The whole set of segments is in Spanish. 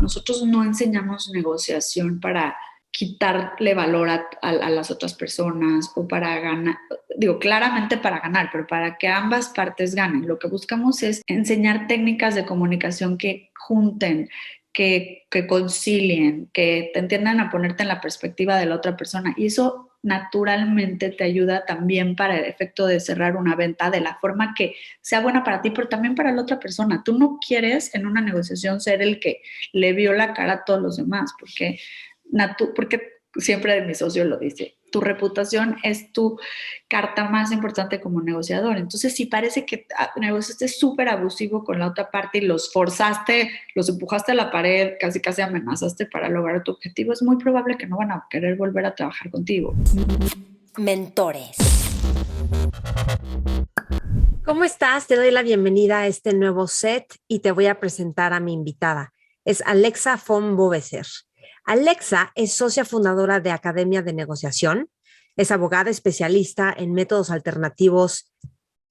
Nosotros no enseñamos negociación para quitarle valor a las otras personas o para ganar, digo, claramente para ganar, pero para que ambas partes ganen. Lo que buscamos es enseñar técnicas de comunicación que junten, que concilien, que te entiendan a ponerte en la perspectiva de la otra persona. Y eso naturalmente te ayuda también para el efecto de cerrar una venta de la forma que sea buena para ti, pero también para la otra persona. Tú no quieres en una negociación ser el que le vio la cara a todos los demás, porque siempre mi socio lo dice, tu reputación es tu carta más importante como negociador. Entonces, si parece que negociaste súper abusivo con la otra parte y los forzaste, los empujaste a la pared, casi casi amenazaste para lograr tu objetivo, es muy probable que no van a querer volver a trabajar contigo. Mentores. ¿Cómo estás? Te doy la bienvenida a este nuevo set y te voy a presentar a mi invitada. Es Alexa von Boveser. Alexa es socia fundadora de Academia de Negociación, es abogada especialista en métodos alternativos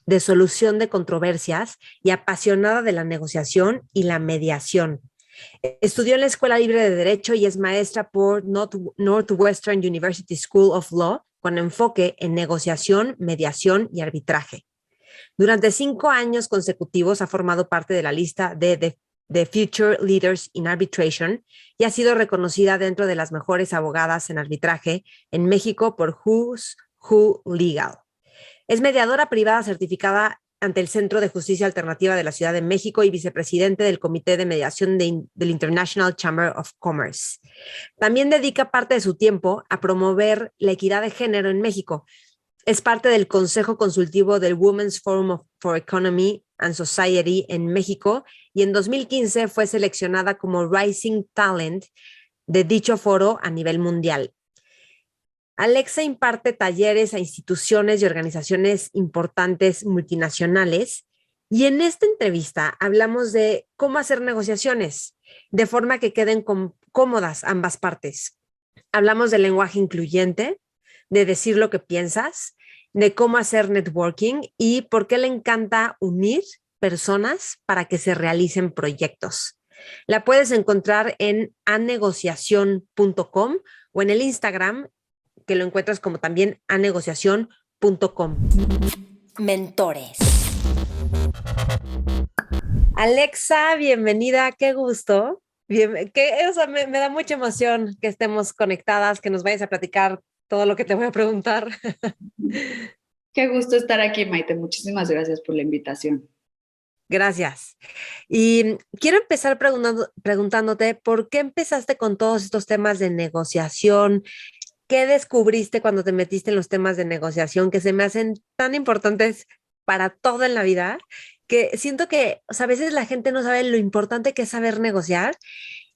de solución de controversias y apasionada de la negociación y la mediación. Estudió en la Escuela Libre de Derecho y es maestra por Northwestern University School of Law con enfoque en negociación, mediación y arbitraje. Durante 5 años consecutivos ha formado parte de la lista de Future Leaders in Arbitration y ha sido reconocida dentro de las mejores abogadas en arbitraje en México por Who's Who Legal. Es mediadora privada certificada ante el Centro de Justicia Alternativa de la Ciudad de México y vicepresidente del Comité de Mediación del International Chamber of Commerce. También dedica parte de su tiempo a promover la equidad de género en México. Es parte del Consejo Consultivo del Women's Forum for Economy and Society en México y en 2015 fue seleccionada como Rising Talent de dicho foro a nivel mundial. Alexa imparte talleres a instituciones y organizaciones importantes multinacionales y en esta entrevista hablamos de cómo hacer negociaciones de forma que queden cómodas ambas partes. Hablamos del lenguaje incluyente, de decir lo que piensas, de cómo hacer networking y por qué le encanta unir personas para que se realicen proyectos. La puedes encontrar en anegociación.com o en el Instagram, que lo encuentras como también anegociación.com. Mentores. Alexa, bienvenida, qué gusto. Me da mucha emoción que estemos conectadas, que nos vayas a platicar todo lo que te voy a preguntar. Qué gusto estar aquí, Maite. Muchísimas gracias por la invitación. Gracias. Y quiero empezar preguntándote, ¿por qué empezaste con todos estos temas de negociación? ¿Qué descubriste cuando te metiste en los temas de negociación que se me hacen tan importantes para todo en la vida? Que siento que, o sea, a veces la gente no sabe lo importante que es saber negociar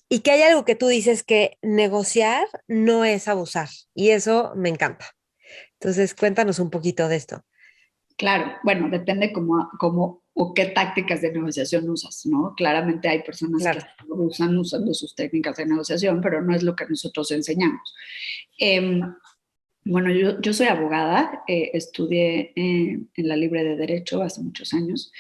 y que hay algo que tú dices que negociar no es abusar y eso me encanta. Entonces, cuéntanos un poquito de esto. Claro, bueno, depende cómo o qué tácticas de negociación usas, ¿no? Claramente hay personas que Claro. usan usando sus técnicas de negociación, pero no es lo que nosotros enseñamos. Eh, bueno, yo soy abogada, estudié en la Libre de Derecho hace muchos años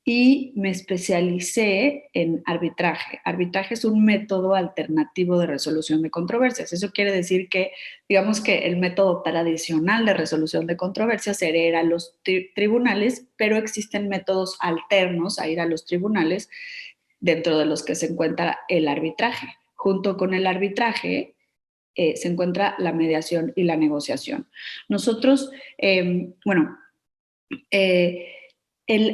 y me especialicé en arbitraje. Arbitraje es un método alternativo de resolución de controversias. Eso quiere decir que, digamos que el método tradicional de resolución de controversias era ir a los tribunales, pero existen métodos alternos a ir a los tribunales, dentro de los que se encuentra el arbitraje. Junto con el arbitraje, se encuentra la mediación y la negociación. Nosotros, bueno, eh,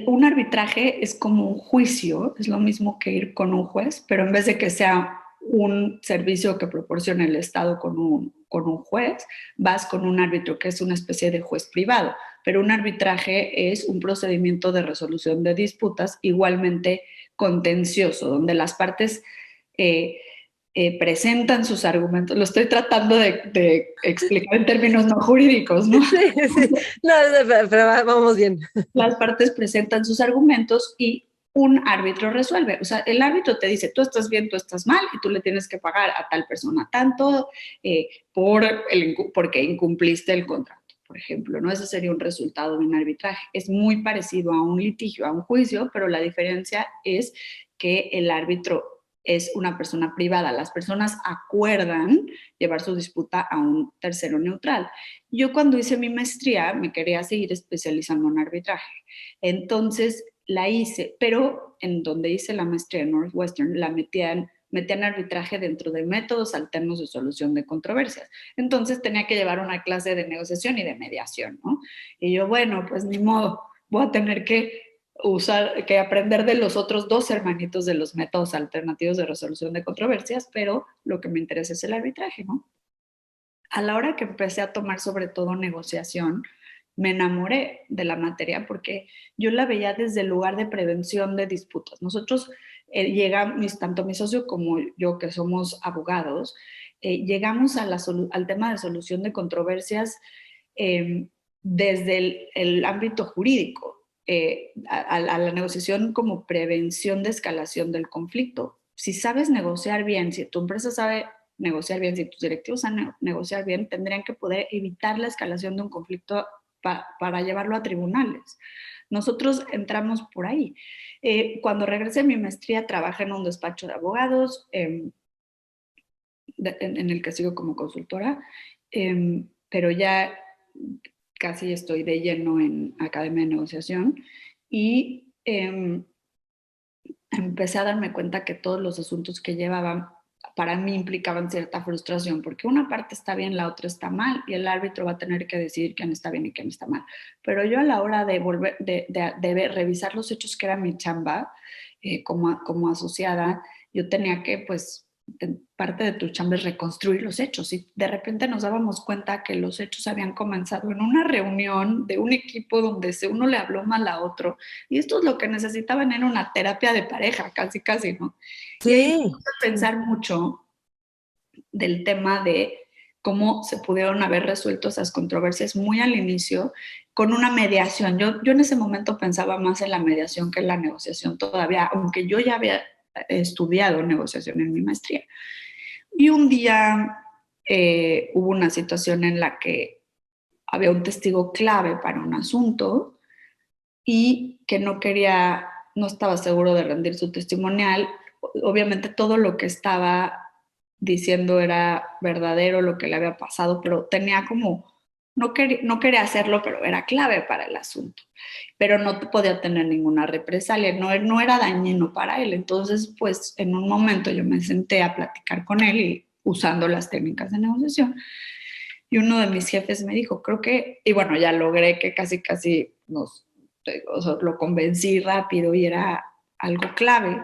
un arbitraje es como un juicio, es lo mismo que ir con un juez, pero en vez de que sea un servicio que proporciona el Estado con un juez, vas con un árbitro que es una especie de juez privado, pero un arbitraje es un procedimiento de resolución de disputas igualmente contencioso, donde las partes eh, presentan sus argumentos. Lo estoy tratando de explicar en términos no jurídicos, ¿no? Sí, sí. No, pero vamos bien. Las partes presentan sus argumentos y un árbitro resuelve. O sea, el árbitro te dice, tú estás bien, tú estás mal, y tú le tienes que pagar a tal persona tanto porque incumpliste el contrato, por ejemplo, ¿no? Ese sería un resultado de un arbitraje. Es muy parecido a un litigio, a un juicio, pero la diferencia es que el árbitro es una persona privada. Las personas acuerdan llevar su disputa a un tercero neutral. Yo cuando hice mi maestría me quería seguir especializando en arbitraje. Entonces la hice, pero en donde hice la maestría en Northwestern la metían arbitraje dentro de métodos alternos de solución de controversias. Entonces tenía que llevar una clase de negociación y de mediación, ¿no? Y yo, bueno, pues ni modo, voy a tener que aprender de los otros dos hermanitos de los métodos alternativos de resolución de controversias, pero lo que me interesa es el arbitraje, ¿no? A la hora que empecé a tomar sobre todo negociación, me enamoré de la materia porque yo la veía desde el lugar de prevención de disputas. Nosotros llegamos, tanto mi socio como yo, que somos abogados, llegamos al tema de solución de controversias eh, desde el ámbito jurídico, a la negociación como prevención de escalación del conflicto. Si sabes negociar bien, si tu empresa sabe negociar bien, si tus directivos saben negociar bien, tendrían que poder evitar la escalación de un conflicto para llevarlo a tribunales. Nosotros entramos por ahí. Cuando regresé a mi maestría, trabajé en un despacho de abogados, en el que sigo como consultora, pero ya casi estoy de lleno en Academia de Negociación y empecé a darme cuenta que todos los asuntos que llevaban para mí implicaban cierta frustración, porque una parte está bien, la otra está mal, y el árbitro va a tener que decidir quién está bien y quién está mal. Pero yo a la hora de volver, de revisar los hechos, que era mi chamba, como asociada, yo tenía que, pues, parte de tu chamba es reconstruir los hechos, y de repente nos dábamos cuenta que los hechos habían comenzado en una reunión de un equipo donde uno le habló mal a otro, y esto es lo que necesitaban, era una terapia de pareja, casi, casi, ¿no? Y ahí Sí. me puse a pensar mucho del tema de cómo se pudieron haber resuelto esas controversias muy al inicio con una mediación. Yo en ese momento pensaba más en la mediación que en la negociación todavía, aunque yo ya había estudiado negociación en mi maestría. Y un día hubo una situación en la que había un testigo clave para un asunto y que no estaba seguro de rendir su testimonial. Obviamente todo lo que estaba diciendo era verdadero, lo que le había pasado, pero tenía como, no quería hacerlo, pero era clave para el asunto. Pero no podía tener ninguna represalia, no era dañino para él. Entonces, pues en un momento yo me senté a platicar con él y usando las técnicas de negociación. Y uno de mis jefes me dijo, creo que, y bueno, ya logré que casi o sea, lo convencí rápido y era algo clave.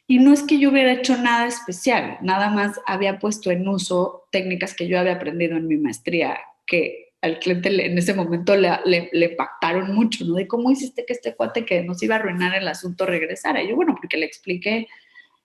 Y no es que yo hubiera hecho nada especial, nada más había puesto en uso técnicas que yo había aprendido en mi maestría, que al cliente en ese momento le impactaron mucho, ¿no? De cómo hiciste que este cuate que nos iba a arruinar el asunto regresara. Y yo, bueno, porque le expliqué,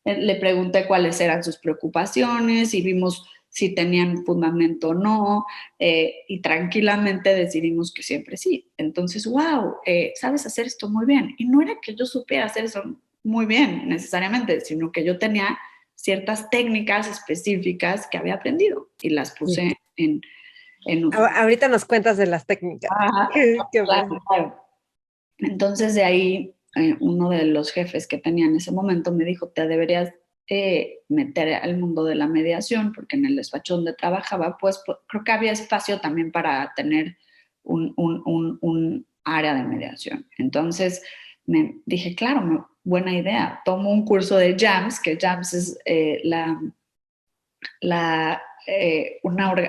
le pregunté cuáles eran sus preocupaciones y vimos si tenían fundamento o no, y tranquilamente decidimos que siempre sí. Entonces, wow, sabes hacer esto muy bien. Y no era que yo supiera hacer eso muy bien necesariamente, sino que yo tenía ciertas técnicas específicas que había aprendido y las Sí. puse en uso. Ahorita nos cuentas de las técnicas. Ah, Qué claro, bueno. claro. Entonces de ahí uno de los jefes que tenía en ese momento me dijo, te deberías meter al mundo de la mediación, porque en el despacho donde trabajaba, pues creo que había espacio también para tener un área de mediación. Entonces me dije, claro, buena idea. Tomo un curso de JAMS, que JAMS es la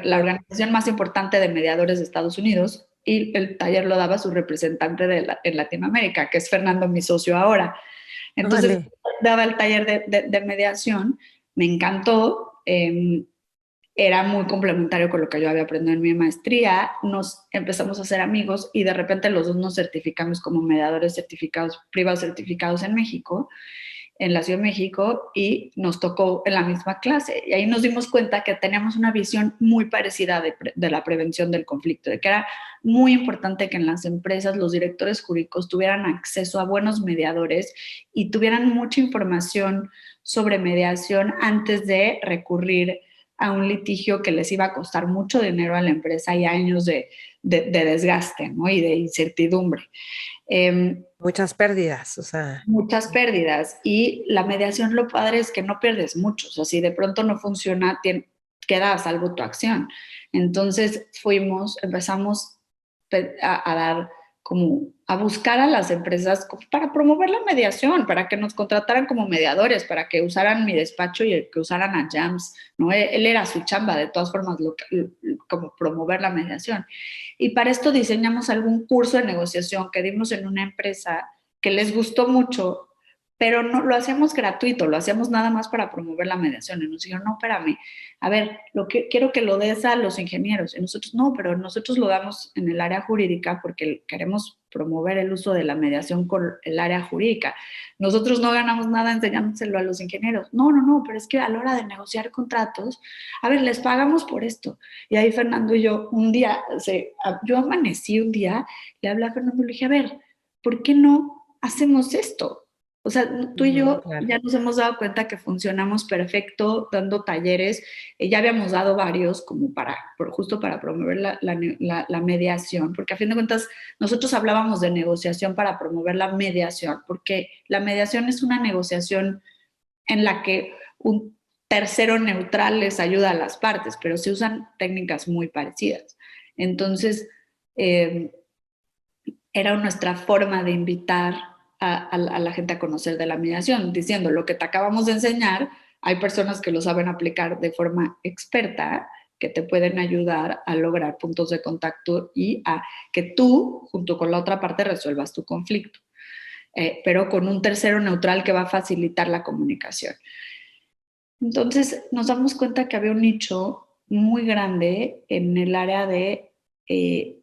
organización más importante de mediadores de Estados Unidos, y el taller lo daba su representante en Latinoamérica, que es Fernando, mi socio ahora. Entonces, Vale. daba el taller de mediación, me encantó, era muy complementario con lo que yo había aprendido en mi maestría, nos empezamos a hacer amigos y de repente los dos nos certificamos como mediadores certificados, privados certificados en México, en la Ciudad de México, y nos tocó en la misma clase. Y ahí nos dimos cuenta que teníamos una visión muy parecida de la prevención del conflicto, de que era muy importante que en las empresas los directores jurídicos tuvieran acceso a buenos mediadores y tuvieran mucha información sobre mediación antes de recurrir a un litigio que les iba a costar mucho dinero a la empresa y años de desgaste, ¿no? Y de incertidumbre. Muchas pérdidas, o sea. Muchas pérdidas y la mediación lo padre es que no pierdes mucho, o sea, si de pronto no funciona, queda a salvo tu acción. Entonces empezamos a dar como a buscar a las empresas para promover la mediación, para que nos contrataran como mediadores, para que usaran mi despacho y que usaran a Jams, ¿no? Él era su chamba, de todas formas, como promover la mediación. Y para esto diseñamos algún curso de negociación que dimos en una empresa que les gustó mucho, pero no lo hacíamos gratuito, lo hacíamos nada más para promover la mediación. Y nos dijeron, no, espérame, a ver, quiero que lo des a los ingenieros. Y nosotros, no, pero nosotros lo damos en el área jurídica porque queremos promover el uso de la mediación con el área jurídica. Nosotros no ganamos nada enseñándoselo a los ingenieros. No, no, no, pero es que a la hora de negociar contratos, a ver, les pagamos por esto. Y ahí Fernando y yo, un día, yo amanecí un día, le hablé a Fernando y le dije, a ver, ¿por qué no hacemos esto? O sea, tú y yo Claro. ya nos hemos dado cuenta que funcionamos perfecto dando talleres, ya habíamos dado varios como justo para promover la mediación, porque a fin de cuentas nosotros hablábamos de negociación para promover la mediación, porque la mediación es una negociación en la que un tercero neutral les ayuda a las partes, pero se usan técnicas muy parecidas. Entonces, eh, era nuestra forma de invitar a la gente a conocer de la mediación, diciendo lo que te acabamos de enseñar, hay personas que lo saben aplicar de forma experta, que te pueden ayudar a lograr puntos de contacto y a que tú, junto con la otra parte, resuelvas tu conflicto, pero con un tercero neutral que va a facilitar la comunicación. Entonces nos damos cuenta que había un nicho muy grande en el área eh,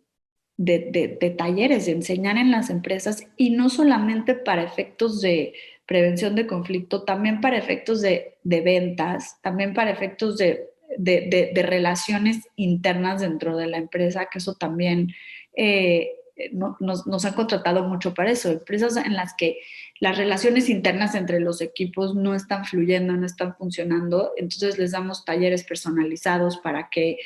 de talleres, de enseñar en las empresas y no solamente para efectos de prevención de conflicto, también para efectos de ventas, también para efectos de relaciones internas dentro de la empresa, que eso también nos han contratado mucho para eso. Empresas en las que las relaciones internas entre los equipos no están fluyendo, no están funcionando, entonces les damos talleres personalizados para que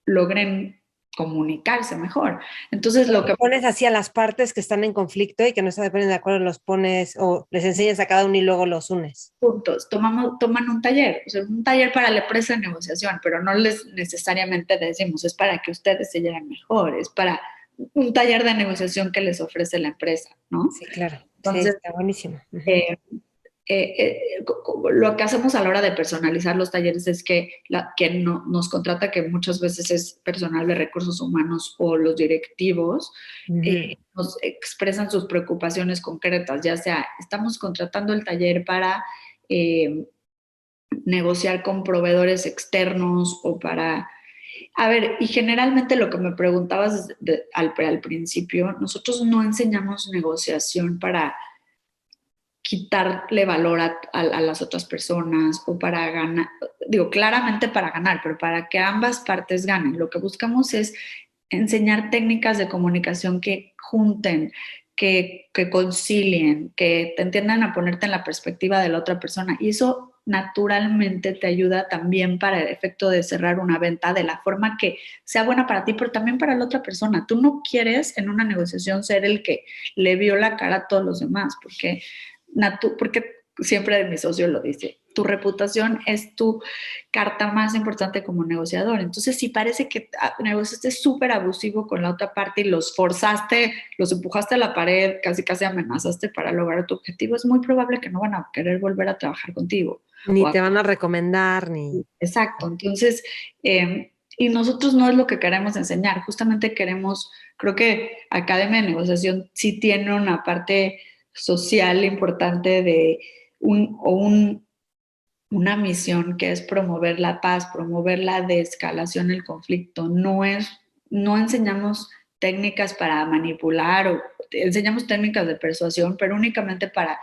logren comunicarse mejor. Entonces, lo que Pones así a las partes que están en conflicto y que no se ponen de acuerdo, los pones o les enseñas a cada uno y luego los unes. juntos toman un taller, o sea, un taller para la empresa de negociación, pero no les necesariamente decimos, es para que ustedes se lleven mejor, es para un taller de negociación que les ofrece la empresa, ¿no? Sí, claro. Sí, Entonces, está buenísimo. Uh-huh. eh, lo que hacemos a la hora de personalizar los talleres es que quien nos contrata, que muchas veces es personal de recursos humanos o los directivos, Uh-huh. nos expresan sus preocupaciones concretas, ya sea estamos contratando el taller para eh, negociar con proveedores externos o para... A ver, y generalmente lo que me preguntabas al principio, nosotros no enseñamos negociación para quitarle valor a las otras personas o para ganar, digo, claramente para ganar, pero para que ambas partes ganen. Lo que buscamos es enseñar técnicas de comunicación que junten, que concilien, que te entiendan a ponerte en la perspectiva de la otra persona. Y eso naturalmente te ayuda también para el efecto de cerrar una venta de la forma que sea buena para ti, pero también para la otra persona. Tú no quieres en una negociación ser el que le vio la cara a todos los demás, porque siempre mi socio lo dice, tu reputación es tu carta más importante como negociador. Entonces, si parece que negociaste súper abusivo con la otra parte y los forzaste, los empujaste a la pared, casi casi amenazaste para lograr tu objetivo, es muy probable que no van a querer volver a trabajar contigo. Ni te van a recomendar, ni... Exacto. Entonces, y nosotros no es lo que queremos enseñar, justamente queremos, creo que Academia de Negociación sí tiene una parte social importante de una misión que es promover la paz, promover la desescalación del conflicto. No enseñamos técnicas para manipular o enseñamos técnicas de persuasión, pero únicamente para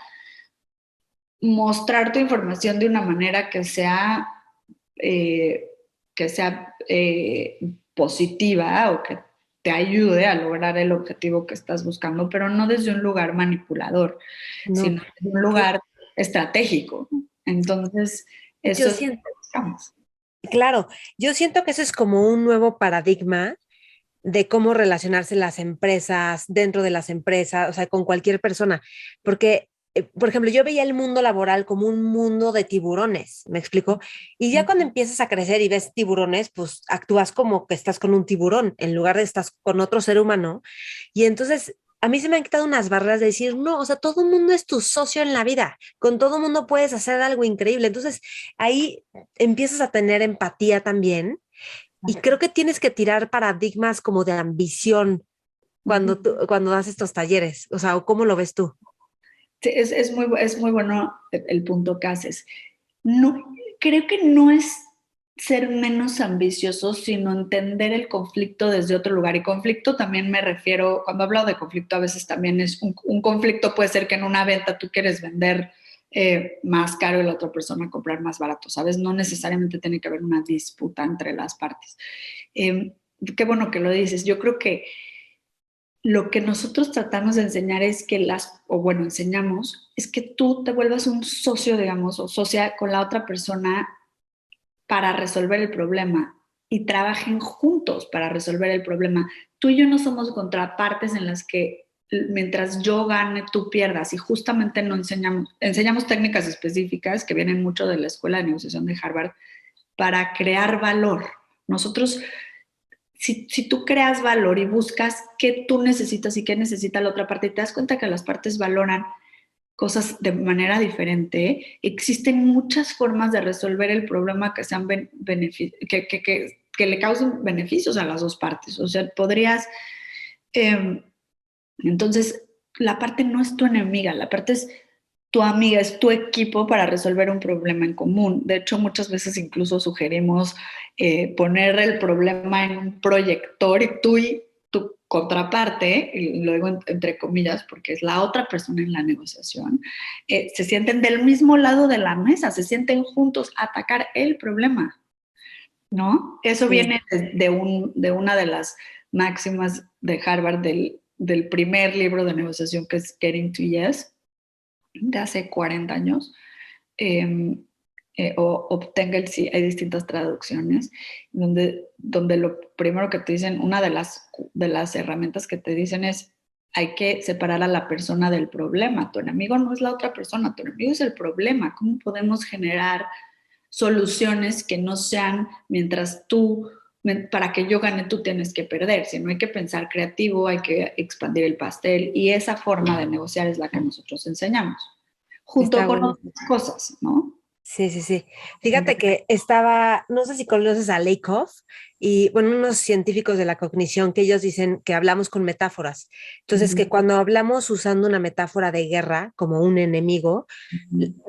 mostrar tu información de una manera eh, que sea positiva o que te ayude a lograr el objetivo que estás buscando, pero no desde un lugar manipulador, No. sino desde un lugar estratégico. Entonces, eso Yo es lo siento, que buscamos. claro, yo siento que eso es como un nuevo paradigma de cómo relacionarse las empresas, dentro de las empresas, o sea, con cualquier persona, porque, por ejemplo, yo veía el mundo laboral como un mundo de tiburones, ¿me explico? Y ya cuando empiezas a crecer y ves tiburones, pues actúas como que estás con un tiburón en lugar de estás con otro ser humano. Y entonces a mí se me han quitado unas barreras de decir, no, o sea, todo el mundo es tu socio en la vida, con todo el mundo puedes hacer algo increíble. Entonces ahí empiezas a tener empatía también y creo que tienes que tirar paradigmas como de ambición Ujú. cuando das estos talleres. O sea, ¿cómo lo ves tú? Sí, es muy bueno el punto que haces. No, creo que no es ser menos ambicioso, sino entender el conflicto desde otro lugar. Y conflicto también me refiero, cuando hablo de conflicto, a veces también es un conflicto, puede ser que en una venta tú quieres vender más caro y la otra persona comprar más barato, ¿sabes? No necesariamente tiene que haber una disputa entre las partes. Qué bueno que lo dices. Yo creo que lo que nosotros tratamos de enseñar es que o bueno, enseñamos, es que tú te vuelvas un socio, digamos, o socia con la otra persona para resolver el problema y trabajen juntos para resolver el problema. Tú y yo no somos contrapartes en las que mientras yo gane, tú pierdas. Y justamente no enseñamos técnicas específicas que vienen mucho de la Escuela de Negociación de Harvard para crear valor. Nosotros si tú creas valor y buscas qué tú necesitas y qué necesita la otra parte y te das cuenta que las partes valoran cosas de manera diferente, existen muchas formas de resolver el problema que sean que le causen beneficios a las dos partes. O sea, podrías, eh, entonces, la parte no es tu enemiga, la parte es tu amiga, es tu equipo para resolver un problema en común. De hecho, muchas veces incluso sugerimos poner el problema en un proyector y tú y tu contraparte, y luego entre comillas, porque es la otra persona en la negociación, se sienten del mismo lado de la mesa, se sienten juntos a atacar el problema, ¿no? Eso Sí, viene de una de las máximas de Harvard del primer libro de negociación que es Getting to Yes, de hace 40 años, eh, o obtenga el sí, hay distintas traducciones, donde lo primero que te dicen, una de las herramientas que te dicen es, hay que separar a la persona del problema. Tu enemigo no es la otra persona, tu enemigo es el problema. ¿Cómo podemos generar soluciones que no sean mientras para que yo gane, tú tienes que perder, sino hay que pensar creativo, hay que expandir el pastel y esa forma de negociar es la que nosotros enseñamos, junto está con bueno. otras cosas, ¿no? Sí, sí, sí. Fíjate que estaba, no sé si conoces a Lakoff y, bueno, unos científicos de la cognición que ellos dicen que hablamos con metáforas. Entonces, que cuando hablamos usando una metáfora de guerra como un enemigo,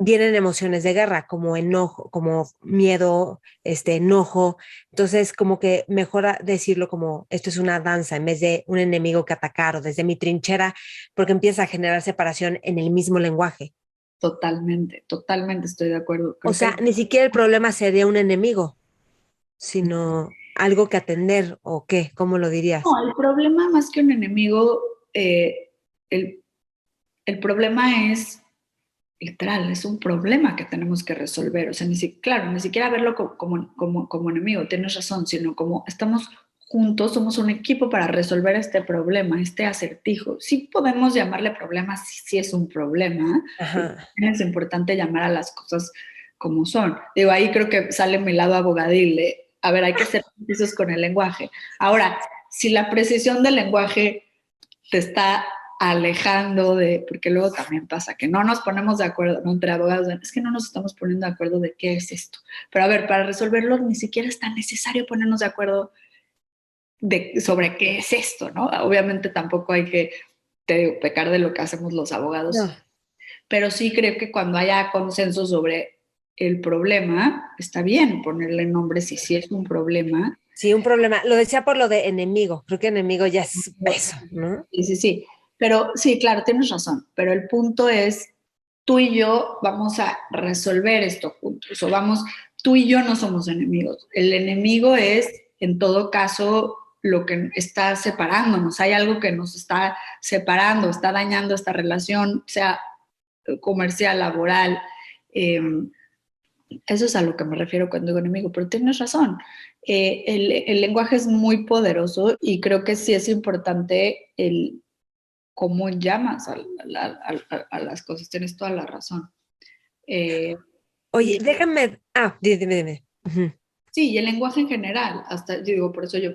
vienen emociones de guerra como enojo, como miedo, enojo. Entonces, como que mejor decirlo como esto es una danza en vez de un enemigo que atacar o desde mi trinchera, porque empieza a generar separación en el mismo lenguaje. Totalmente, totalmente estoy de acuerdo. O Creo sea, que ni siquiera el problema sería un enemigo, sino algo que atender o qué, ¿cómo lo dirías? no, el problema más que un enemigo, el, el problema es literal, es un problema que tenemos que resolver. O sea, claro, ni siquiera verlo como enemigo, tienes razón, sino como estamos juntos, somos un equipo para resolver este problema, este acertijo. Sí podemos llamarle problema, sí, sí es un problema, porque Ajá. es importante llamar a las cosas como son. Digo, ahí creo que sale mi lado abogadil. A ver, hay que ser precisos con el lenguaje. Ahora, si la precisión del lenguaje te está alejando porque luego también pasa que no nos ponemos de acuerdo, ¿no? Entre abogados, es que no nos estamos poniendo de acuerdo de qué es esto. Pero a ver, para resolverlo ni siquiera es tan necesario ponernos de acuerdo sobre qué es esto, ¿no? Obviamente tampoco hay que pecar de lo que hacemos los abogados, No. pero sí creo que cuando haya consenso sobre el problema, está bien ponerle nombre si sí es un problema. Sí, un problema. Lo decía por lo de enemigo. Creo que enemigo ya es eso, ¿no? Sí, sí, sí. Pero sí, claro, tienes razón. Pero el punto es, tú y yo vamos a resolver esto juntos. O vamos, tú y yo no somos enemigos. El enemigo es, en todo caso, lo que está separándonos. Hay algo que nos está separando, está dañando esta relación, sea comercial, laboral, eh, Eso es a lo que me refiero cuando digo enemigo, pero tienes razón. El lenguaje es muy poderoso y creo que sí es importante el cómo llamas a las cosas. Tienes toda la razón. Eh, Oye, y déjame, dime, dime. Ujú. sí, y el lenguaje en general, hasta yo digo, por eso yo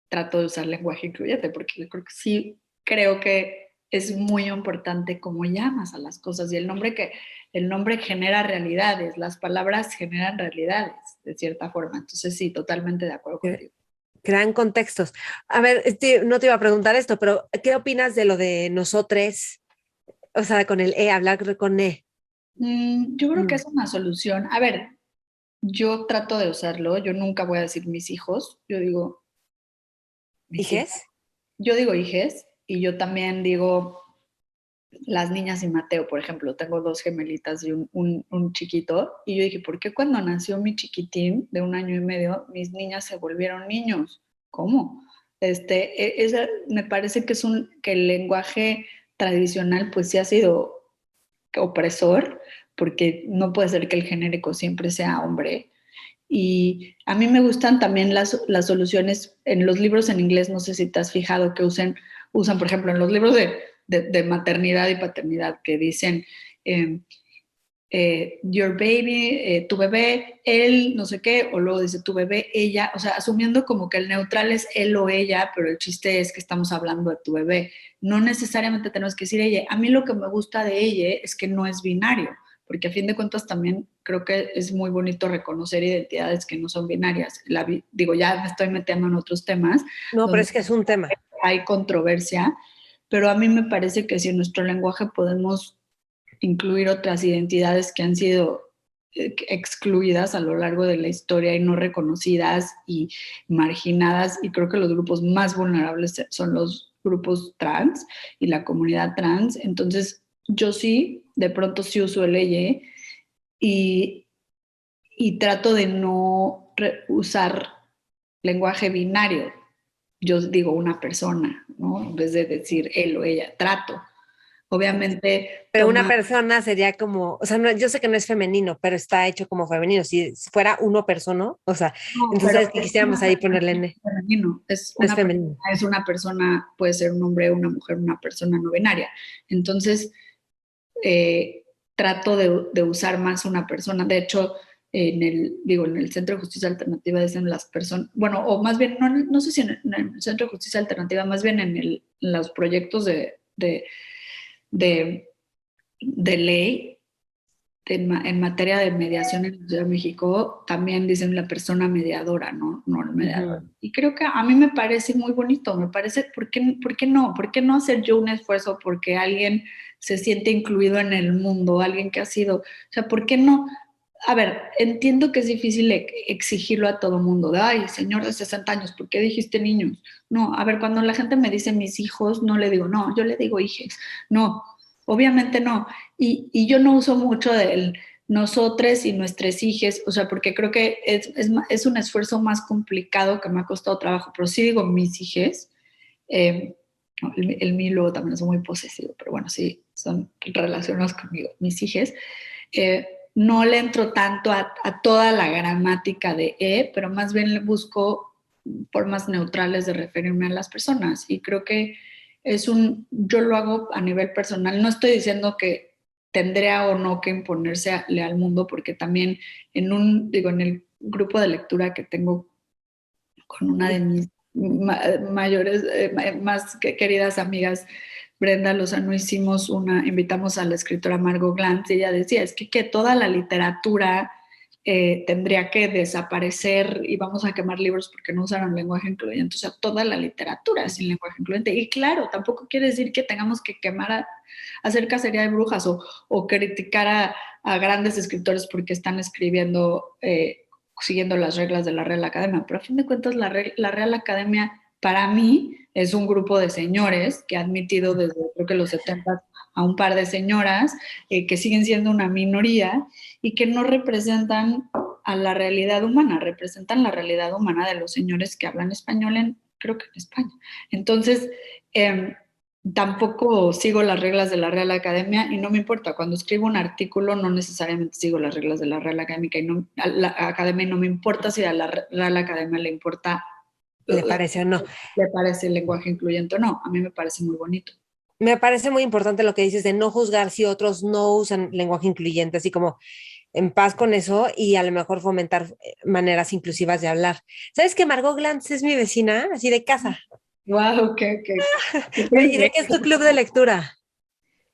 trato de usar lenguaje incluyente, porque yo creo que sí, creo que es muy importante cómo llamas a las cosas y el nombre genera realidades, las palabras generan realidades, de cierta forma. Entonces, sí, totalmente de acuerdo Cre- contigo. Crean contextos. A ver, no te iba a preguntar esto, pero ¿qué opinas de lo de nosotres? O sea, con el hablar con e. Yo creo que Mm. es una solución. A ver, yo trato de usarlo, yo nunca voy a decir mis hijos, yo digo mis hijos, ¿Hijes? yo digo hijes y yo también digo las niñas y Mateo, por ejemplo, tengo dos gemelitas y un chiquito, y yo dije, ¿por qué cuando nació mi chiquitín de 1 año y medio, mis niñas se volvieron niños? ¿Cómo? Me parece que que el lenguaje tradicional pues sí ha sido opresor, porque no puede ser que el genérico siempre sea hombre. Y a mí me gustan también las soluciones en los libros en inglés, no sé si te has fijado que usan por ejemplo, en los libros de maternidad y paternidad que dicen eh, your baby, tu bebé, él, no sé qué, o luego dice tu bebé, ella, o sea, asumiendo como que el neutral es él o ella, pero el chiste es que estamos hablando de tu bebé. No necesariamente tenemos que decir ella. A mí lo que me gusta de ella es que no es binario, porque a fin de cuentas también creo que es muy bonito reconocer identidades que no son binarias. Digo, ya me estoy metiendo en otros temas No, pero donde es que es un tema. hay controversia, pero a mí me parece que si en nuestro lenguaje podemos incluir otras identidades que han sido excluidas a lo largo de la historia y no reconocidas y marginadas, y creo que los grupos más vulnerables son los grupos trans y la comunidad trans. Entonces, yo sí, de pronto sí uso el ella y, y trato de no usar lenguaje binario. Yo digo una persona, ¿no? En vez de decir él o ella, trato. Obviamente Pero una toma. persona sería como, o sea, yo sé que no es femenino, pero está hecho como femenino. Si fuera uno persona, o sea, No, pero entonces es quisiéramos ahí ponerle N, femenino, no es femenino. es una persona, puede ser un hombre, una mujer, una persona no binaria. Entonces, eh, trato de usar más una persona. De hecho, en el Centro de Justicia Alternativa dicen las personas, bueno, o más bien, no sé si en el Centro de Justicia Alternativa, más bien en los proyectos de, de ley, en materia de mediación en la Ciudad de México, también dicen la persona mediadora, ¿no? No el mediador. Ujú. Y creo que a mí me parece muy bonito, me parece, por qué no? ¿Por qué no hacer yo un esfuerzo porque alguien se siente incluido en el mundo, alguien que ha sido, o sea, ¿por qué no? A ver, entiendo que es difícil exigirlo a todo mundo, de, ay, señor de 60 años, ¿por qué dijiste niños? No, a ver, cuando la gente me dice mis hijos, no le digo, no, yo le digo hijes, no, obviamente no. Y yo no uso mucho del nosotros y nuestros hijos, o sea, porque creo que es un esfuerzo más complicado que me ha costado trabajo, pero sí digo mis hijos. No, el mío luego también es muy posesivo, pero bueno, sí, son relacionados conmigo, mis hijos. Eh, no le entro tanto a toda la gramática de pero más bien le busco formas neutrales de referirme a las personas. Y creo que yo lo hago a nivel personal. No estoy diciendo que tendría o no que imponérsele al mundo, porque también en el grupo de lectura que tengo con una de mis mayores, más queridas amigas, Brenda Lozano, invitamos a la escritora Margot Glantz y ella decía, es que toda la literatura tendría que desaparecer y vamos a quemar libros porque no usaron lenguaje incluyente, o sea, toda la literatura sin lenguaje incluyente. Y claro, tampoco quiere decir que tengamos que hacer cacería de brujas o criticar a grandes escritores porque están escribiendo siguiendo las reglas de la Real Academia, pero a fin de cuentas la Real Academia para mí es un grupo de señores que ha admitido desde creo que los 70 a un par de señoras que siguen siendo una minoría y que no representan a la realidad humana, representan la realidad humana de los señores que hablan español creo que en España. Entonces, Tampoco sigo las reglas de la Real Academia y no me importa. Cuando escribo un artículo no necesariamente sigo las reglas de la Real Académica y no, a la Academia, y no me importa si a la Real Academia le importa, ¿Le parece o no? le parece el lenguaje incluyente o no. A mí me parece muy bonito. Me parece muy importante lo que dices de no juzgar si otros no usan lenguaje incluyente, así como en paz con eso y a lo mejor fomentar maneras inclusivas de hablar. ¿Sabes que Margot Glantz es mi vecina, así de casa? Wow, qué ¿Y de qué es tu club de lectura?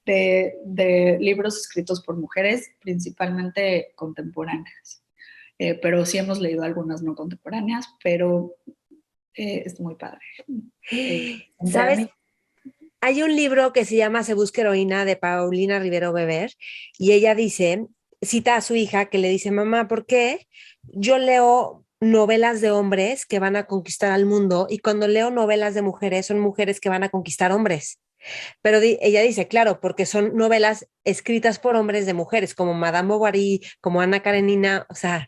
de libros escritos por mujeres, principalmente contemporáneas. Pero sí hemos leído algunas no contemporáneas, pero es muy padre. Entre ¿Sabes? amigos. Hay un libro que se llama Se busca heroína de Paulina Rivero Weber y ella dice, cita a su hija que le dice, mamá, ¿por qué yo leo novelas de hombres que van a conquistar al mundo y cuando leo novelas de mujeres son mujeres que van a conquistar hombres? Pero ella dice, claro, porque son novelas escritas por hombres de mujeres, como Madame Bovary, como Ana Karenina, o sea,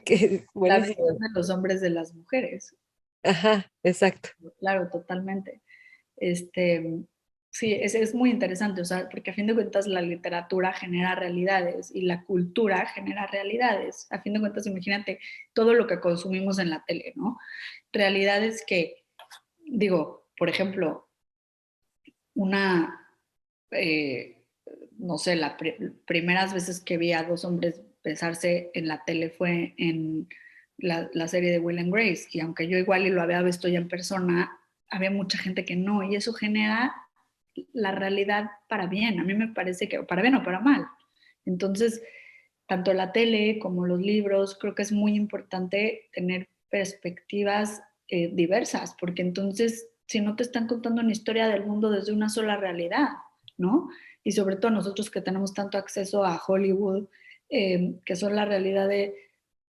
que La buenísimo. visión de los hombres de las mujeres. Ajá, exacto. Claro, totalmente. Este, sí, es muy interesante, o sea, porque a fin de cuentas la literatura genera realidades y la cultura genera realidades. A fin de cuentas, imagínate todo lo que consumimos en la tele, ¿no? Realidades que, digo, por ejemplo, una, eh, no sé, las primeras veces que vi a dos hombres besarse en la tele fue en la serie de Will and Grace, y aunque yo igual y lo había visto ya en persona, había mucha gente que no, y eso genera la realidad para bien. A mí me parece que para bien o para mal. Entonces, tanto la tele como los libros, creo que es muy importante tener perspectivas diversas, porque entonces, si no te están contando una historia del mundo desde una sola realidad, ¿no? Y sobre todo nosotros que tenemos tanto acceso a Hollywood, que son la realidad de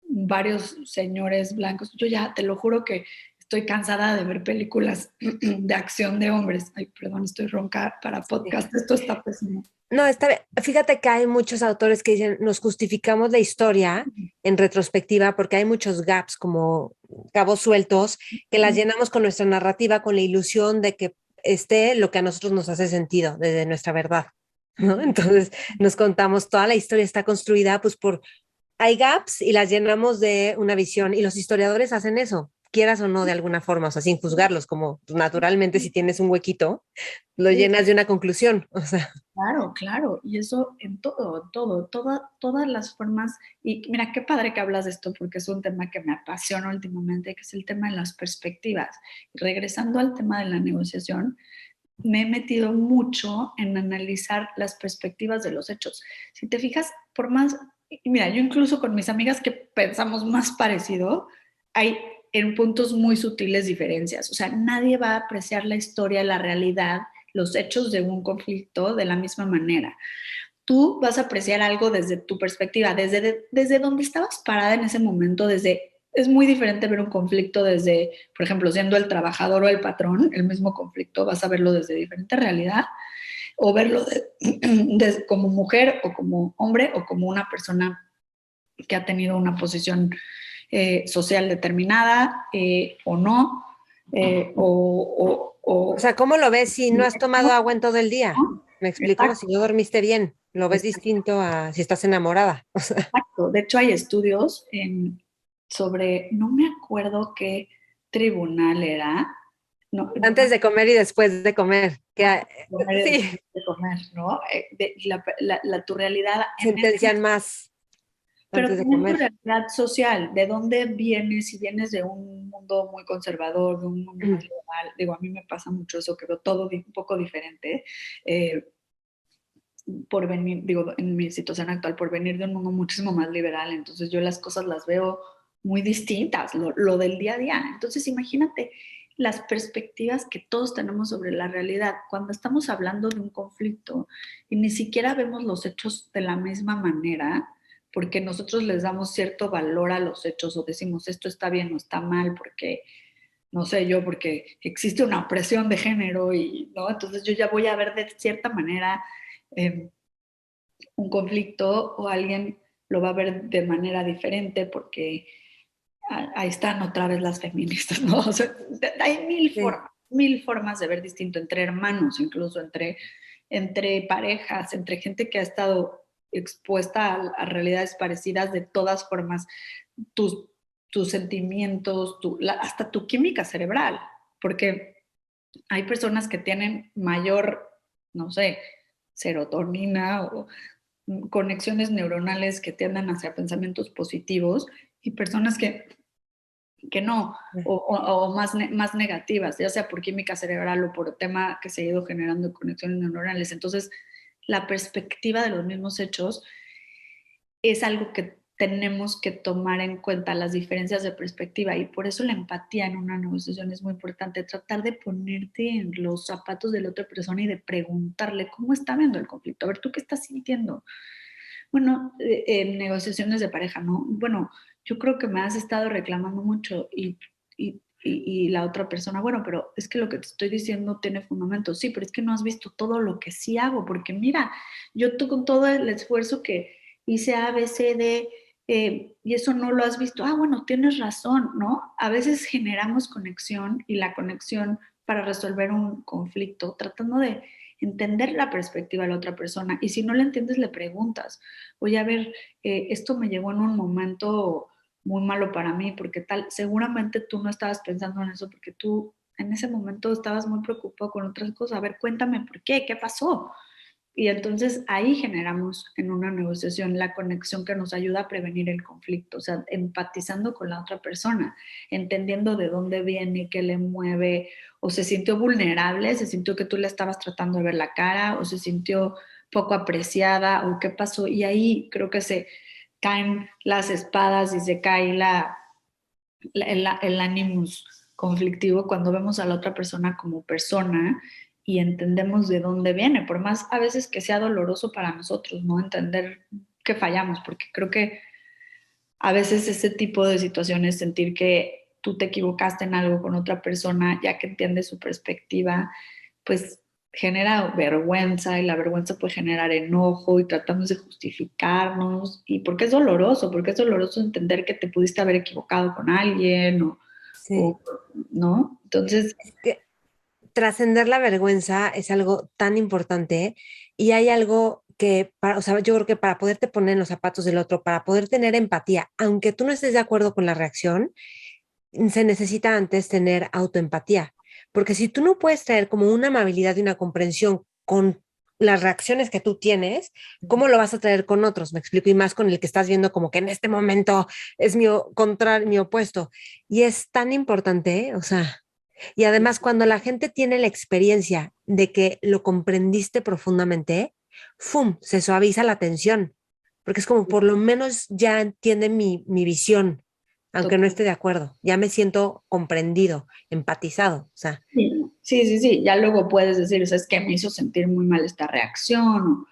varios señores blancos. Yo ya te lo juro que estoy cansada de ver películas de acción de hombres. Ay, perdón, estoy ronca para podcast, esto está pésimo. No, está bien. Fíjate que hay muchos autores que dicen, nos justificamos la historia en retrospectiva porque hay muchos gaps, como cabos sueltos, que las llenamos con nuestra narrativa, con la ilusión de que esté lo que a nosotros nos hace sentido desde nuestra verdad, ¿no? Entonces nos contamos, toda la historia está construida pues por, hay gaps y las llenamos de una visión y los historiadores hacen eso, quieras o no de alguna forma, o sea, sin juzgarlos, como pues, naturalmente si tienes un huequito, lo Sí, llenas de una conclusión, o sea. claro, claro, y eso en todo, todas las formas, y mira, qué padre que hablas de esto porque es un tema que me apasiona últimamente, que es el tema de las perspectivas. Y regresando al tema de la negociación, me he metido mucho en analizar las perspectivas de los hechos. Si te fijas, por más, mira, yo incluso con mis amigas que pensamos más parecido, hay en puntos muy sutiles diferencias. O sea, nadie va a apreciar la historia, la realidad, los hechos de un conflicto de la misma manera. Tú vas a apreciar algo desde tu perspectiva, desde donde estabas parada en ese momento, desde es muy diferente ver un conflicto desde, por ejemplo, siendo el trabajador o el patrón, el mismo conflicto, vas a verlo desde diferente realidad, o verlo como mujer o como hombre o como una persona que ha tenido una posición social determinada o no, O sea, ¿cómo lo ves si no has tomado agua en todo el día? ¿no? ¿Me explico? Si Exacto, no dormiste bien, lo ves distinto a si estás enamorada. O sea, exacto. De hecho, hay estudios sobre, no me acuerdo qué tribunal era, no me antes de comer y después de comer. comer y Sí, después de comer, ¿no? Tu realidad en sentencian más pero antes de también tu comer. realidad social, de dónde vienes, si vienes de un mundo muy conservador, de un mundo más liberal, digo, a mí me pasa mucho eso, que veo todo un poco diferente, eh, por venir, digo, en mi situación actual, por venir de un mundo muchísimo más liberal, entonces yo las cosas las veo muy distintas, lo del día a día. Entonces imagínate las perspectivas que todos tenemos sobre la realidad cuando estamos hablando de un conflicto y ni siquiera vemos los hechos de la misma manera, porque nosotros les damos cierto valor a los hechos o decimos esto está bien o está mal porque no sé yo, porque existe una opresión de género y, ¿no? Entonces yo ya voy a ver de cierta manera eh, un conflicto o alguien lo va a ver de manera diferente porque ahí están otra vez las feministas, ¿no? O sea, hay mil Sí. formas. mil formas de ver distinto, entre hermanos, incluso entre parejas, entre gente que ha estado expuesta a realidades parecidas. De todas formas, tus, tus sentimientos, hasta tu química cerebral, porque hay personas que tienen mayor, no sé, serotonina o conexiones neuronales que tiendan hacia pensamientos positivos, y personas que no, o más negativas, ya sea por química cerebral o por tema que se ha ido generando conexiones neuronales. Entonces, la perspectiva de los mismos hechos es algo que tenemos que tomar en cuenta, las diferencias de perspectiva, y por eso la empatía en una negociación es muy importante, tratar de ponerte en los zapatos de la otra persona y de preguntarle cómo está viendo el conflicto. A ver, ¿tú qué estás sintiendo? Bueno, en negociaciones de pareja, ¿no? Bueno, yo creo que me has estado reclamando mucho, y la otra persona, bueno, pero es que lo que te estoy diciendo tiene fundamento. Sí, pero es que no has visto todo lo que sí hago, porque mira, yo con todo el esfuerzo que hice A, B, C, D, y eso no lo has visto. Ah, bueno, tienes razón, ¿no? A veces generamos conexión, y la conexión para resolver un conflicto, tratando de entender la perspectiva de la otra persona. Y si no la entiendes, le preguntas, oye, a ver, esto me llegó en un momento muy malo para mí, porque tal, seguramente tú no estabas pensando en eso, porque tú en ese momento estabas muy preocupado con otras cosas. A ver, cuéntame por qué pasó. Y entonces ahí generamos en una negociación la conexión que nos ayuda a prevenir el conflicto, o sea, empatizando con la otra persona, entendiendo de dónde viene, qué le mueve, o se sintió vulnerable, se sintió que tú le estabas tratando de ver la cara, o se sintió poco apreciada, o qué pasó. Y ahí creo que se caen las espadas y se cae el ánimos conflictivo, cuando vemos a la otra persona como persona y entendemos de dónde viene, por más a veces que sea doloroso para nosotros, ¿no? Entender que fallamos, porque creo que a veces ese tipo de situaciones, sentir que tú te equivocaste en algo con otra persona, ya que entiendes su perspectiva, pues genera vergüenza, y la vergüenza puede generar enojo, y tratamos de justificarnos, y porque es doloroso entender que te pudiste haber equivocado con alguien, Sí. ¿no? Entonces, Es que trascender la vergüenza es algo tan importante y hay algo que, o sea, yo creo que para poderte poner en los zapatos del otro, para poder tener empatía, aunque tú no estés de acuerdo con la reacción, se necesita antes tener autoempatía, porque si tú no puedes traer como una amabilidad y una comprensión con las reacciones que tú tienes, ¿cómo lo vas a traer con otros? Me explico, y más con el que estás viendo como que en este momento es mi opuesto. Y es tan importante, o sea, y además cuando la gente tiene la experiencia de que lo comprendiste profundamente, ¡fum!, se suaviza la tensión, porque es como por lo menos ya entiende mi visión, aunque no esté de acuerdo, ya me siento comprendido, empatizado, o sea, sí, sí, sí, ya luego puedes decir, o sea, es que me hizo sentir muy mal esta reacción, o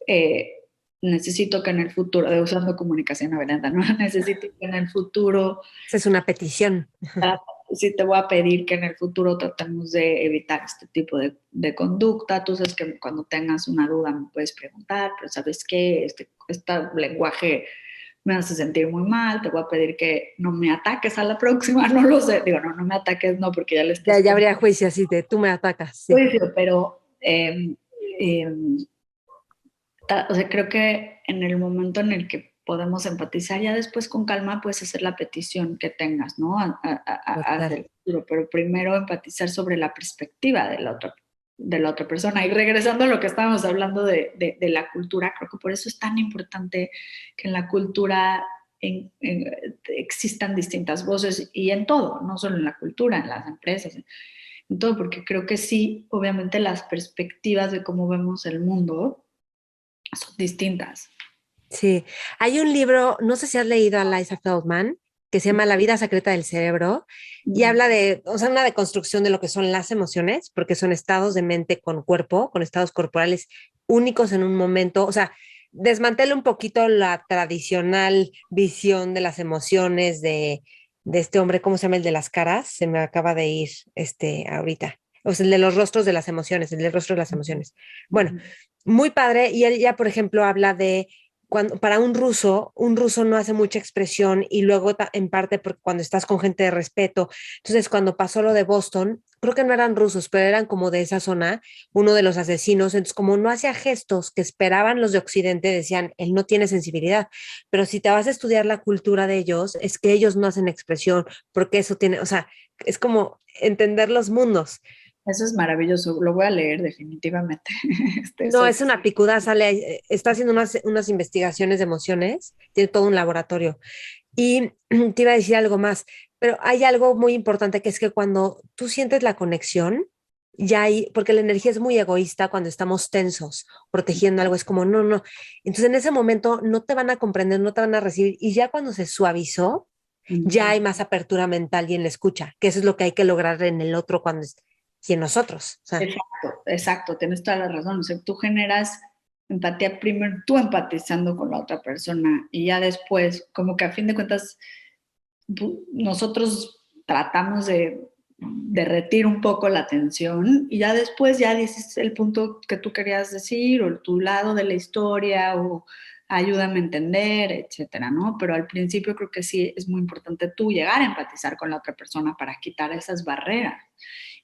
eh, necesito que en el futuro, de usando comunicación abierta, ¿no? Necesito que en el futuro, esa es una petición. sí te voy a pedir que en el futuro tratemos de evitar este tipo de conducta. Tú sabes que cuando tengas una duda me puedes preguntar, pero ¿sabes qué? Este lenguaje me hace sentir muy mal, te voy a pedir que no me ataques a la próxima, no lo sé, digo, no, no me ataques, no, porque ya le Ya, estás ya habría juicio así de tú me atacas, sí. juicio, pero eh, o sea, creo que en el momento en el que podemos empatizar, ya después con calma puedes hacer la petición que tengas, ¿no? Hacia Total. el futuro, pero primero empatizar sobre la perspectiva de la otra persona. Y regresando a lo que estábamos hablando de la cultura, creo que por eso es tan importante que en la cultura existan distintas voces, y en todo, no solo en la cultura, en las empresas, en todo, porque creo que sí, obviamente las perspectivas de cómo vemos el mundo son distintas. Sí, hay un libro, no sé si has leído a Liza Feldman, que se llama La vida secreta del cerebro, y Mm. habla de, o sea, una deconstrucción de lo que son las emociones, porque son estados de mente con cuerpo, con estados corporales únicos en un momento, o sea, desmantela un poquito la tradicional visión de las emociones de este hombre, ¿cómo se llama? El de las caras, se me acaba de ir ahorita. O sea, el de los rostros de las emociones, el del rostro de las emociones. Bueno, muy padre, y ella, por ejemplo, habla de para un ruso no hace mucha expresión y luego en parte porque cuando estás con gente de respeto, entonces cuando pasó lo de Boston, creo que no eran rusos, pero eran como de esa zona, uno de los asesinos, entonces como no hacía gestos que esperaban los de Occidente, decían, él no tiene sensibilidad, pero si te vas a estudiar la cultura de ellos, es que ellos no hacen expresión, porque eso tiene, o sea, es como entender los mundos. Eso es maravilloso, lo voy a leer definitivamente. No, Soy es una picuda, sale, está haciendo unas investigaciones de emociones, tiene todo un laboratorio. Y te iba a decir algo más, pero hay algo muy importante que es que cuando tú sientes la conexión, ya hay, porque la energía es muy egoísta cuando estamos tensos, protegiendo algo, es como, no, no. Entonces en ese momento no te van a comprender, no te van a recibir, y ya cuando se suavizó, ya hay más apertura mental y en la escucha, que eso es lo que hay que lograr en el otro cuando y en nosotros. O sea, exacto, exacto, tienes toda la razón. O sea, tú generas empatía primero, tú empatizando con la otra persona y ya después, como que a fin de cuentas, nosotros tratamos de derretir un poco la tensión y ya después ya dices el punto que tú querías decir o tu lado de la historia o ayúdame a entender, etcétera, ¿no? Pero al principio creo que sí es muy importante tú llegar a empatizar con la otra persona para quitar esas barreras.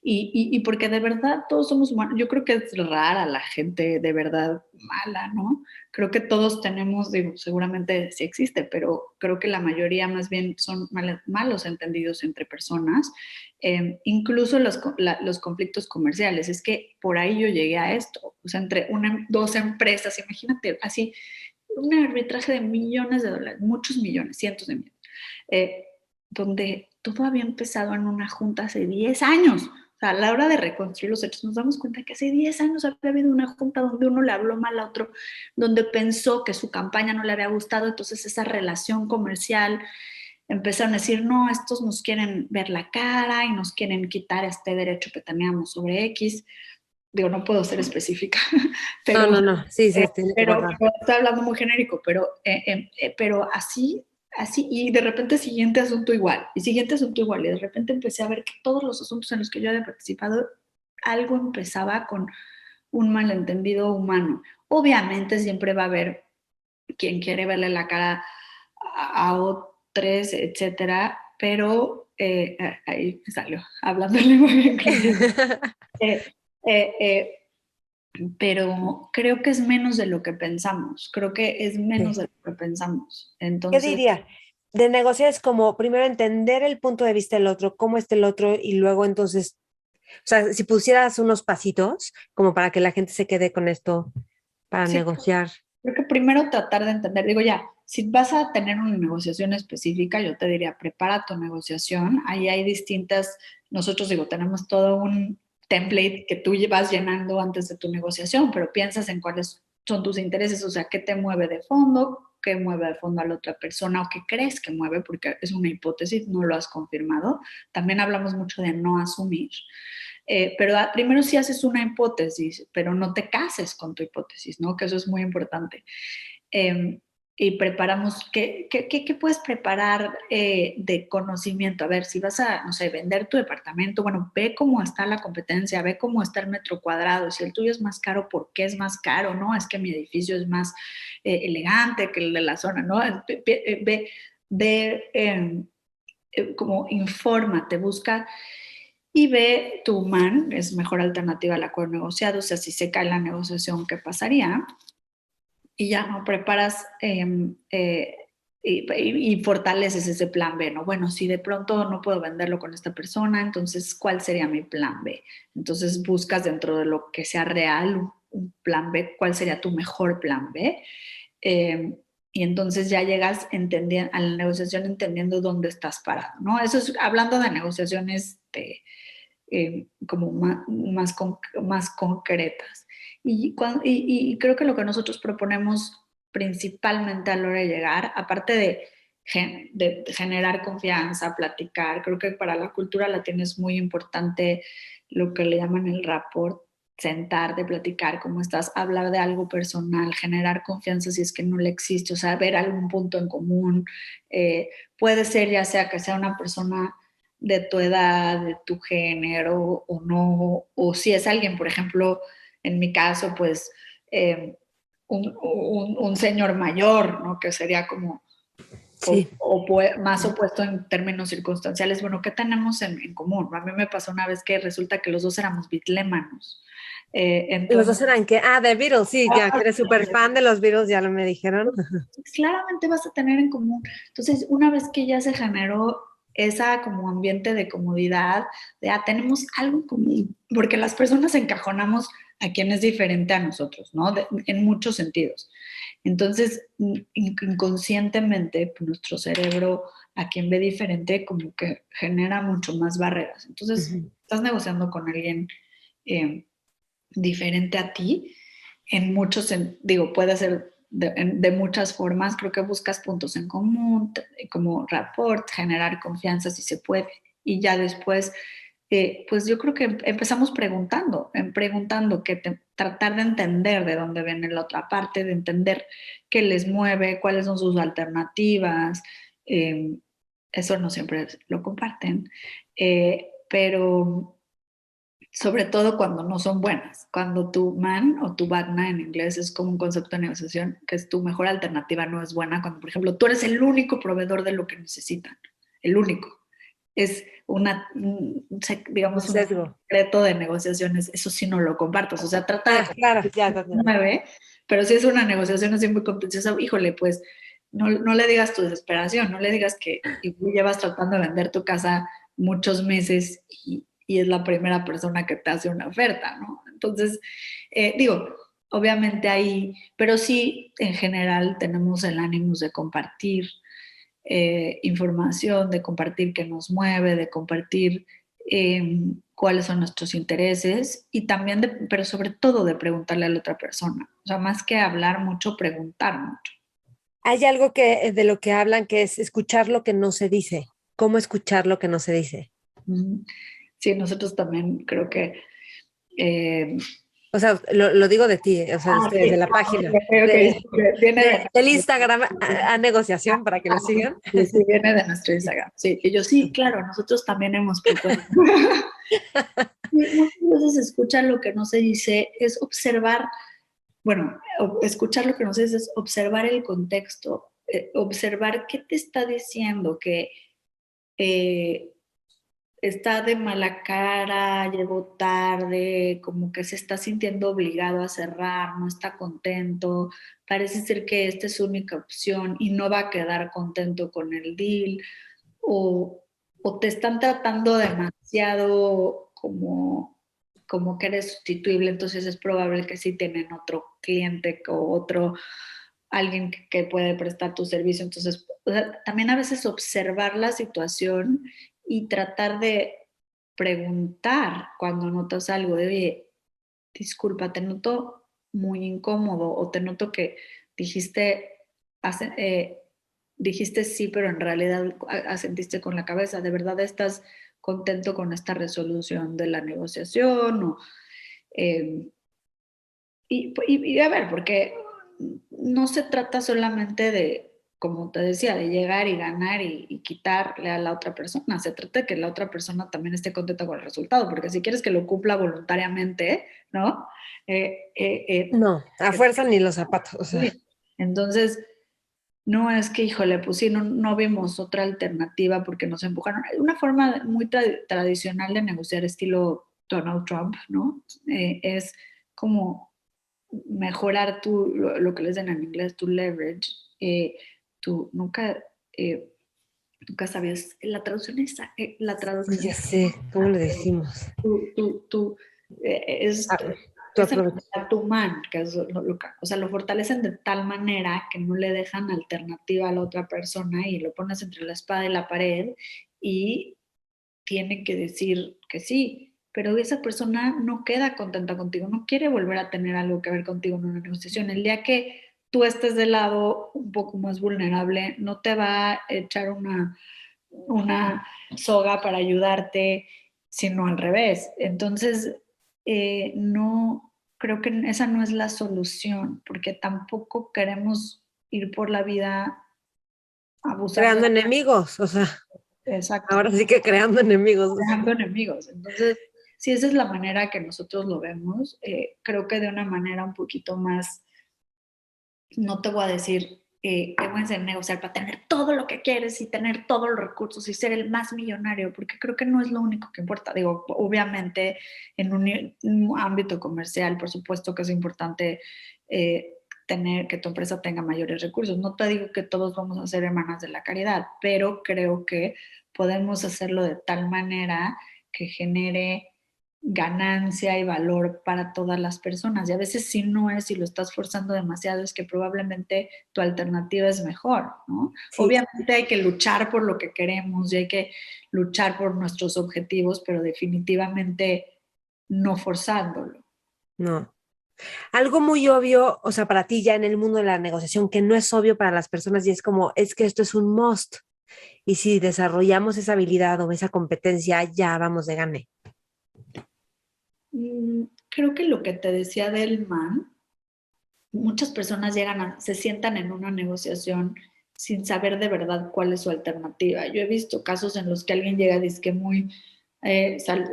Y porque de verdad todos somos humanos. Yo creo que es rara la gente de verdad mala, ¿no? Creo que todos tenemos, digo, seguramente sí existe, pero creo que la mayoría más bien son malos entendidos entre personas, incluso los conflictos comerciales. Es que por ahí yo llegué a esto, o sea, entre dos empresas, imagínate, así, un arbitraje de millones de dólares, muchos millones, cientos de millones, eh, donde todo había empezado en una junta hace 10 años. O sea, a la hora de reconstruir los hechos, nos damos cuenta que hace 10 años había habido una junta donde uno le habló mal a otro, donde pensó que su campaña no le había gustado, entonces esa relación comercial empezaron a decir, no, estos nos quieren ver la cara y nos quieren quitar este derecho que teníamos sobre X. Digo, no puedo ser específica, no, pero, no, no, sí, se tiene que guardar. pero estoy hablando muy genérico, pero así, así, y de repente siguiente asunto igual, y siguiente asunto igual, y de repente empecé a ver que todos los asuntos en los que yo había participado, algo empezaba con un malentendido humano. Obviamente siempre va a haber quien quiere verle la cara a otros, etcétera, pero ahí me salió, hablando en lenguaje inclusivo. Eh, eh, eh, pero creo que es menos de lo que pensamos, creo que es menos Sí. de lo que pensamos. ¿Qué Entonces, diría? De negociar es como primero entender el punto de vista del otro, cómo está el otro, y luego entonces, o sea, si pusieras unos pasitos como para que la gente se quede con esto para sí, negociar. creo que primero tratar de entender, digo ya, si vas a tener una negociación específica, yo te diría, prepara tu negociación, ahí hay distintas, nosotros digo, tenemos todo un template que tú vas llenando antes de tu negociación, pero piensas en cuáles son tus intereses, o sea, qué te mueve de fondo, qué mueve de fondo a la otra persona o qué crees que mueve, porque es una hipótesis, no lo has confirmado. También hablamos mucho de no asumir. Pero primero sí haces una hipótesis, pero no te cases con tu hipótesis, ¿no? Que eso es muy importante. Eh, y preparamos, ¿qué puedes preparar de conocimiento? A ver, si vas a, no sé, vender tu departamento, bueno, ve cómo está la competencia, ve cómo está el metro cuadrado, si el tuyo es más caro, ¿por qué es más caro? ¿No? Es que mi edificio es más elegante que el de la zona, ¿no? Como infórmate, busca y ve tu man, es mejor alternativa al acuerdo negociado, o sea, si se cae la negociación, ¿qué pasaría? Y ya no preparas y fortaleces ese plan B, ¿no? Bueno, si de pronto no puedo venderlo con esta persona, entonces, ¿cuál sería mi plan B? Entonces buscas dentro de lo que sea real un plan B, ¿cuál sería tu mejor plan B? Y entonces ya llegas a la negociación entendiendo dónde estás parado, ¿no? Eso es hablando de negociaciones como más concretas. Y creo que lo que nosotros proponemos principalmente a la hora de llegar, aparte de generar confianza, platicar, creo que para la cultura latina es muy importante lo que le llaman el rapport, sentarte, platicar cómo estás, hablar de algo personal, generar confianza si es que no le existe, o sea, ver algún punto en común. Puede ser ya sea que sea una persona de tu edad, de tu género o no, o si es alguien, por ejemplo, en mi caso, pues un señor mayor, ¿no? Que sería como Sí. más opuesto en términos circunstanciales. Bueno, ¿qué tenemos en común? A mí me pasó una vez que resulta que los dos éramos bitlémanos. Los Entonces, dos eran que, The Beatles, sí, ya que eres súper fan de los Beatles, ya lo me dijeron. claramente vas a tener en común. Entonces, una vez que ya se generó esa como ambiente de comodidad, tenemos algo en común, porque las personas encajonamos a quien es diferente a nosotros, ¿no? En muchos sentidos. Entonces, inconscientemente, pues, nuestro cerebro a quien ve diferente como que genera mucho más barreras. Entonces, estás negociando con alguien eh, diferente a ti, en muchos, digo, puede ser de muchas formas, creo que buscas puntos en común, como rapport, generar confianza si se puede, y ya después, pues yo creo que empezamos preguntando tratar de entender de dónde viene la otra parte, de entender qué les mueve, cuáles son sus alternativas, eso no siempre lo comparten, pero sobre todo cuando no son buenas, cuando tu man o tu batna en inglés es como un concepto de negociación, que es tu mejor alternativa, no es buena, cuando por ejemplo tú eres el único proveedor de lo que necesitan, el único. Es Un digamos, un sesgo. secreto de negociaciones, eso sí no lo compartas, o sea, trata de Claro, ya. mueve, pero si es una negociación así muy contenciosa, híjole, pues no le digas tu desesperación, no le digas que llevas tratando de vender tu casa muchos meses y es la primera persona que te hace una oferta, ¿no? Entonces, digo, obviamente ahí, pero sí, en general tenemos el ánimo de compartir información, de compartir qué nos mueve, de compartir cuáles son nuestros intereses y también, pero sobre todo de preguntarle a la otra persona. O sea, más que hablar mucho, preguntar mucho. Hay algo que de lo que hablan que es escuchar lo que no se dice. ¿Cómo escuchar lo que no se dice? Sí, nosotros también creo que... eh, O sea, lo digo de ti, o sea, sí, desde la página, ok, viene de del Instagram a negociación para que lo sigan. sí, sí, viene de nuestro Instagram. Sí, y yo sí, claro, nosotros también hemos propuesto. Muchas veces escuchar lo que no se dice es observar, bueno, escuchar lo que no se dice es observar el contexto, observar qué te está diciendo, que eh, está de mala cara, llegó tarde, como que se está sintiendo obligado a cerrar, no está contento, parece ser que esta es su única opción y no va a quedar contento con el deal, o, o te están tratando demasiado como que eres sustituible, entonces es probable que sí tienen otro cliente o otro alguien que puede prestar tu servicio. Entonces, o sea, también a veces observar la situación y tratar de preguntar cuando notas algo de, oye, disculpa, te noto muy incómodo o te noto que dijiste, hace- eh, dijiste sí, pero en realidad asentiste con la cabeza. ¿De verdad estás contento con esta resolución de la negociación? Eh, y a ver, porque no se trata solamente de, como te decía, de llegar y ganar y quitarle a la otra persona. Se trata de que la otra persona también esté contenta con el resultado, porque si quieres que lo cumpla voluntariamente, ¿no? No, a fuerza ni los zapatos. O sea, Sí. Entonces, no es que, híjole, pues sí, no vimos otra alternativa porque nos empujaron. Una forma muy tradicional de negociar estilo Donald Trump, ¿no? Es como mejorar lo que les den en inglés, tu leverage. Tú eh, nunca sabías, la traducción es, la sí, traducción ya sé, ¿cómo le decimos? tú, es, Ah, tú es aprovecha. a tu man, que es o sea, lo fortalecen de tal manera que no le dejan alternativa a la otra persona y lo pones entre la espada y la pared y tiene que decir que sí, pero esa persona no queda contenta contigo, no quiere volver a tener algo que ver contigo en una negociación. El día que tú estés del lado un poco más vulnerable, no te va a echar una soga para ayudarte, sino al revés. Entonces, no, creo que esa no es la solución, porque tampoco queremos ir por la vida abusando. Creando enemigos, o sea, Exacto, ahora sí que creando enemigos. creando enemigos. Entonces, si esa es la manera que nosotros lo vemos, creo que de una manera un poquito más no te voy a decir, te voy a enseñar a negociar para tener todo lo que quieres y tener todos los recursos y ser el más millonario, porque creo que no es lo único que importa. Digo, obviamente en un ámbito comercial, por supuesto que es importante tener que tu empresa tenga mayores recursos. No te digo que todos vamos a ser hermanas de la caridad, pero creo que podemos hacerlo de tal manera que genere ganancia y valor para todas las personas. Y a veces si no es, si lo estás forzando demasiado, es que probablemente tu alternativa es mejor, ¿no? Sí, Obviamente hay que luchar por lo que queremos y hay que luchar por nuestros objetivos, pero definitivamente no forzándolo. no. Algo muy obvio, o sea, para ti ya en el mundo de la negociación, que no es obvio para las personas y es como, es que esto es un must. Y si desarrollamos esa habilidad o esa competencia, ya vamos de gane. Creo que lo que te decía del man, muchas personas se sientan en una negociación sin saber de verdad cuál es su alternativa. Yo he visto casos en los que alguien llega que muy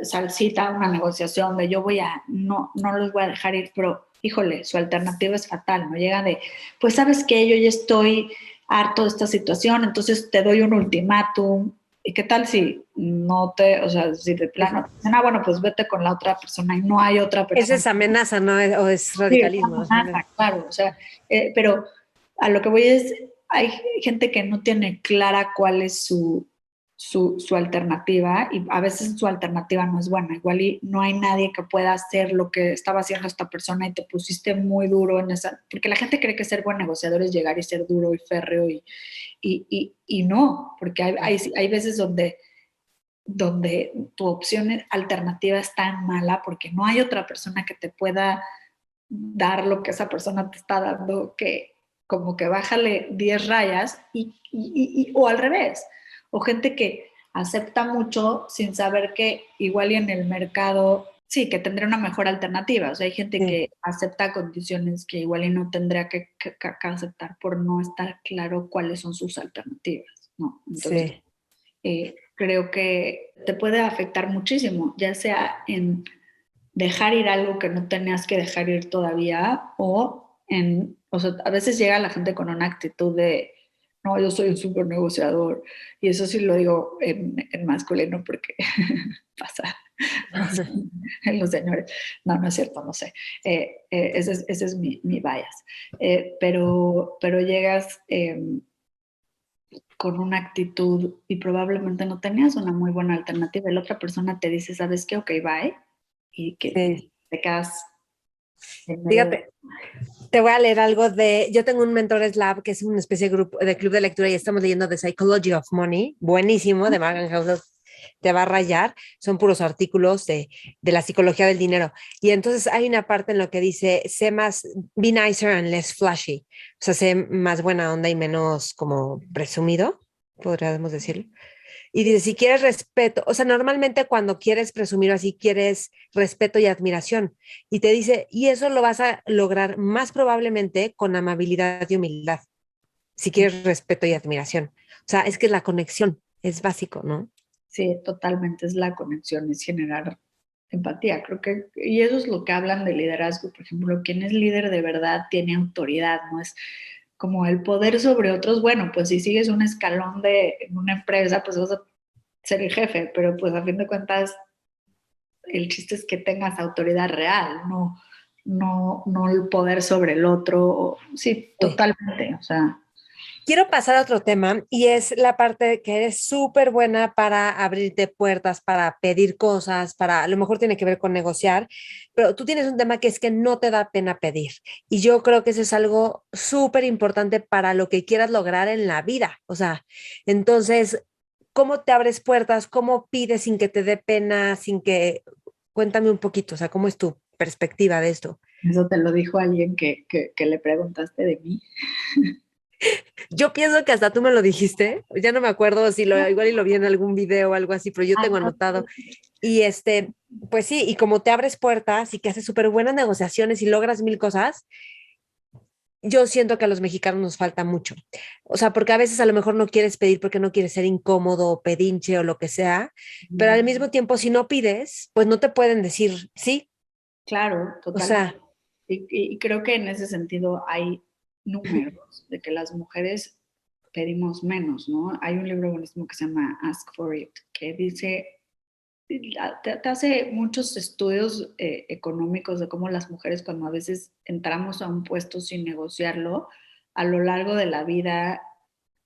salsita a una negociación de yo no los voy a dejar ir, pero híjole, su alternativa es fatal, ¿no? Llega de, pues sabes que yo ya estoy harto de esta situación, entonces te doy un ultimátum. ¿Y qué tal si no te, o sea, si de plano, bueno, pues vete con la otra persona y no hay otra Esa persona? es amenaza, ¿no? O es Sí, es radicalismo. O sea, amenaza, claro, o sea, pero a lo que voy es, hay gente que no tiene clara cuál es su alternativa y a veces su alternativa no es buena, igual y no hay nadie que pueda hacer lo que estaba haciendo esta persona y te pusiste muy duro en esa, porque la gente cree que ser buen negociador es llegar y ser duro y férreo y no, porque hay veces donde tu opción alternativa es tan mala porque no hay otra persona que te pueda dar lo que esa persona te está dando, que como que bájale 10 rayas o al revés, o gente que acepta mucho sin saber que igual y en el mercado, sí, que tendría una mejor alternativa, o sea, hay gente sí, que acepta condiciones que igual y no tendría que aceptar por no estar claro cuáles son sus alternativas, ¿no? Entonces, sí. creo que te puede afectar muchísimo, ya sea en dejar ir algo que no tenías que dejar ir todavía o sea, a veces llega la gente con una actitud de, no, yo soy un súper negociador y eso sí lo digo en masculino porque pasa en los señores. No, no es cierto, no sé. Ese es mi bias. Pero llegas con una actitud y probablemente no tenías una muy buena alternativa y la otra persona te dice, ¿sabes qué? Ok, bye. Y que Sí. te quedas en medio de... Fíjate, te voy a leer algo de, yo tengo un Mentores Lab, que es una especie de grupo de club de lectura y estamos leyendo The Psychology of Money, buenísimo, de Morgan Housel, te va a rayar, son puros artículos de la psicología del dinero. Y entonces hay una parte en lo que dice, sé más, be nicer and less flashy, o sea, sé más buena onda y menos como presumido, podríamos decirlo. Y dice, si quieres respeto, o sea, normalmente cuando quieres presumir así, quieres respeto y admiración. Y te dice, y eso lo vas a lograr más probablemente con amabilidad y humildad, si quieres respeto y admiración. O sea, es que la conexión es básico, ¿no? Sí, totalmente, es la conexión, es generar empatía. Creo que, y eso es lo que hablan de liderazgo. Por ejemplo, quien es líder de verdad tiene autoridad, no es como el poder sobre otros. Bueno, pues si sigues un escalón en una empresa, pues vas a ser el jefe, pero pues a fin de cuentas el chiste es que tengas autoridad real, no el poder sobre el otro. Sí, Sí. totalmente, o sea, Quiero pasar a otro tema y es la parte de que eres súper buena para abrirte puertas, para pedir cosas, para a lo mejor tiene que ver con negociar, pero tú tienes un tema que es que no te da pena pedir. Y yo creo que eso es algo súper importante para lo que quieras lograr en la vida. O sea, entonces, ¿cómo te abres puertas? ¿Cómo pides sin que te dé pena, sin que... Cuéntame un poquito, o sea, ¿cómo es tu perspectiva de esto? eso te lo dijo alguien que le preguntaste de mí. Yo pienso que hasta tú me lo dijiste, ya no me acuerdo si lo igual y lo vi en algún video o algo así, pero yo tengo anotado. Y pues sí, y como te abres puertas y que haces súper buenas negociaciones y logras mil cosas, yo siento que a los mexicanos nos falta mucho. O sea, porque a veces a lo mejor no quieres pedir porque no quieres ser incómodo o pedinche o lo que sea, pero al mismo tiempo si no pides, pues no te pueden decir sí. Claro, O totalmente. sea, Y creo que en ese sentido hay números de que las mujeres pedimos menos, ¿no? Hay un libro buenísimo que se llama Ask for It, que dice, te hace muchos estudios económicos de cómo las mujeres cuando a veces entramos a un puesto sin negociarlo, a lo largo de la vida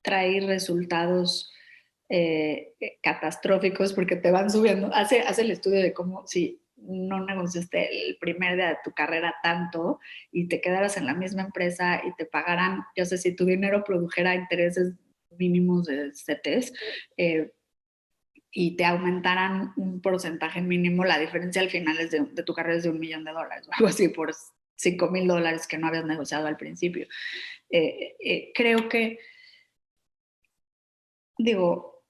trae resultados catastróficos porque te van subiendo. Hace el estudio de cómo si no negociaste el primer día de tu carrera tanto y te quedaras en la misma empresa y te pagaran, yo sé, si tu dinero produjera intereses mínimos de CETES, y te aumentaran un porcentaje mínimo, la diferencia al final es de tu carrera es de $1,000,000 o algo así por $5,000 que no habías negociado al principio. Creo que, digo,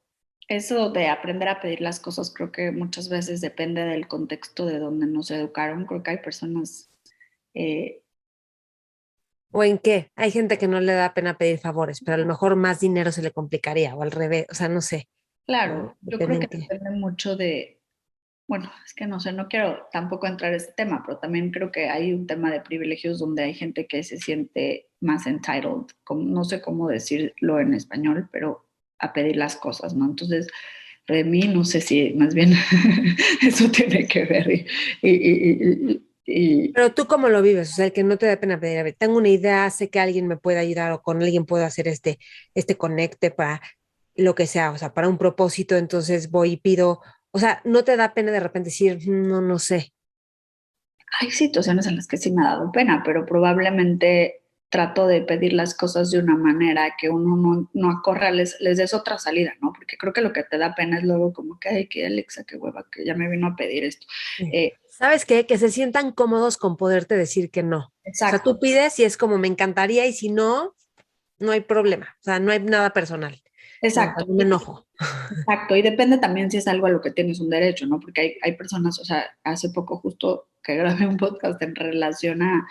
eso de aprender a pedir las cosas, creo que muchas veces depende del contexto de donde nos educaron. Creo que hay personas, eh, ¿O en qué? Hay gente que no le da pena pedir favores, pero a lo mejor más dinero se le complicaría o al revés, o sea, no sé, claro, yo depende creo en que qué. depende mucho de, bueno, es que no sé, no quiero tampoco entrar en este tema, pero también creo que hay un tema de privilegios donde hay gente que se siente más entitled, como, no sé cómo decirlo en español, pero a pedir las cosas, ¿no? Entonces, de mí no sé si más bien eso tiene que ver y, y, y, Pero tú cómo lo vives, o sea, el que no te da pena pedir, a ver, tengo una idea, sé que alguien me puede ayudar o con alguien puedo hacer este conecte para lo que sea, o sea, para un propósito, entonces voy y pido, o sea, no te da pena de repente decir, no, no sé. hay situaciones en las que sí me ha dado pena, pero probablemente trato de pedir las cosas de una manera que uno no acorra, les des otra salida, ¿no? Porque creo que lo que te da pena es luego como que, ay, que Alexa, qué hueva, que ya me vino a pedir esto. Sí. Eh, ¿Sabes qué? Que se sientan cómodos con poderte decir que no. O sea, tú exacto, pides y es como me encantaría y si no, no hay problema. O sea, no hay nada personal. No, o sea, exacto. no me enojo. Exacto, y depende también si es algo a lo que tienes un derecho, ¿no? Porque hay personas, o sea, hace poco justo que grabé un podcast en relación a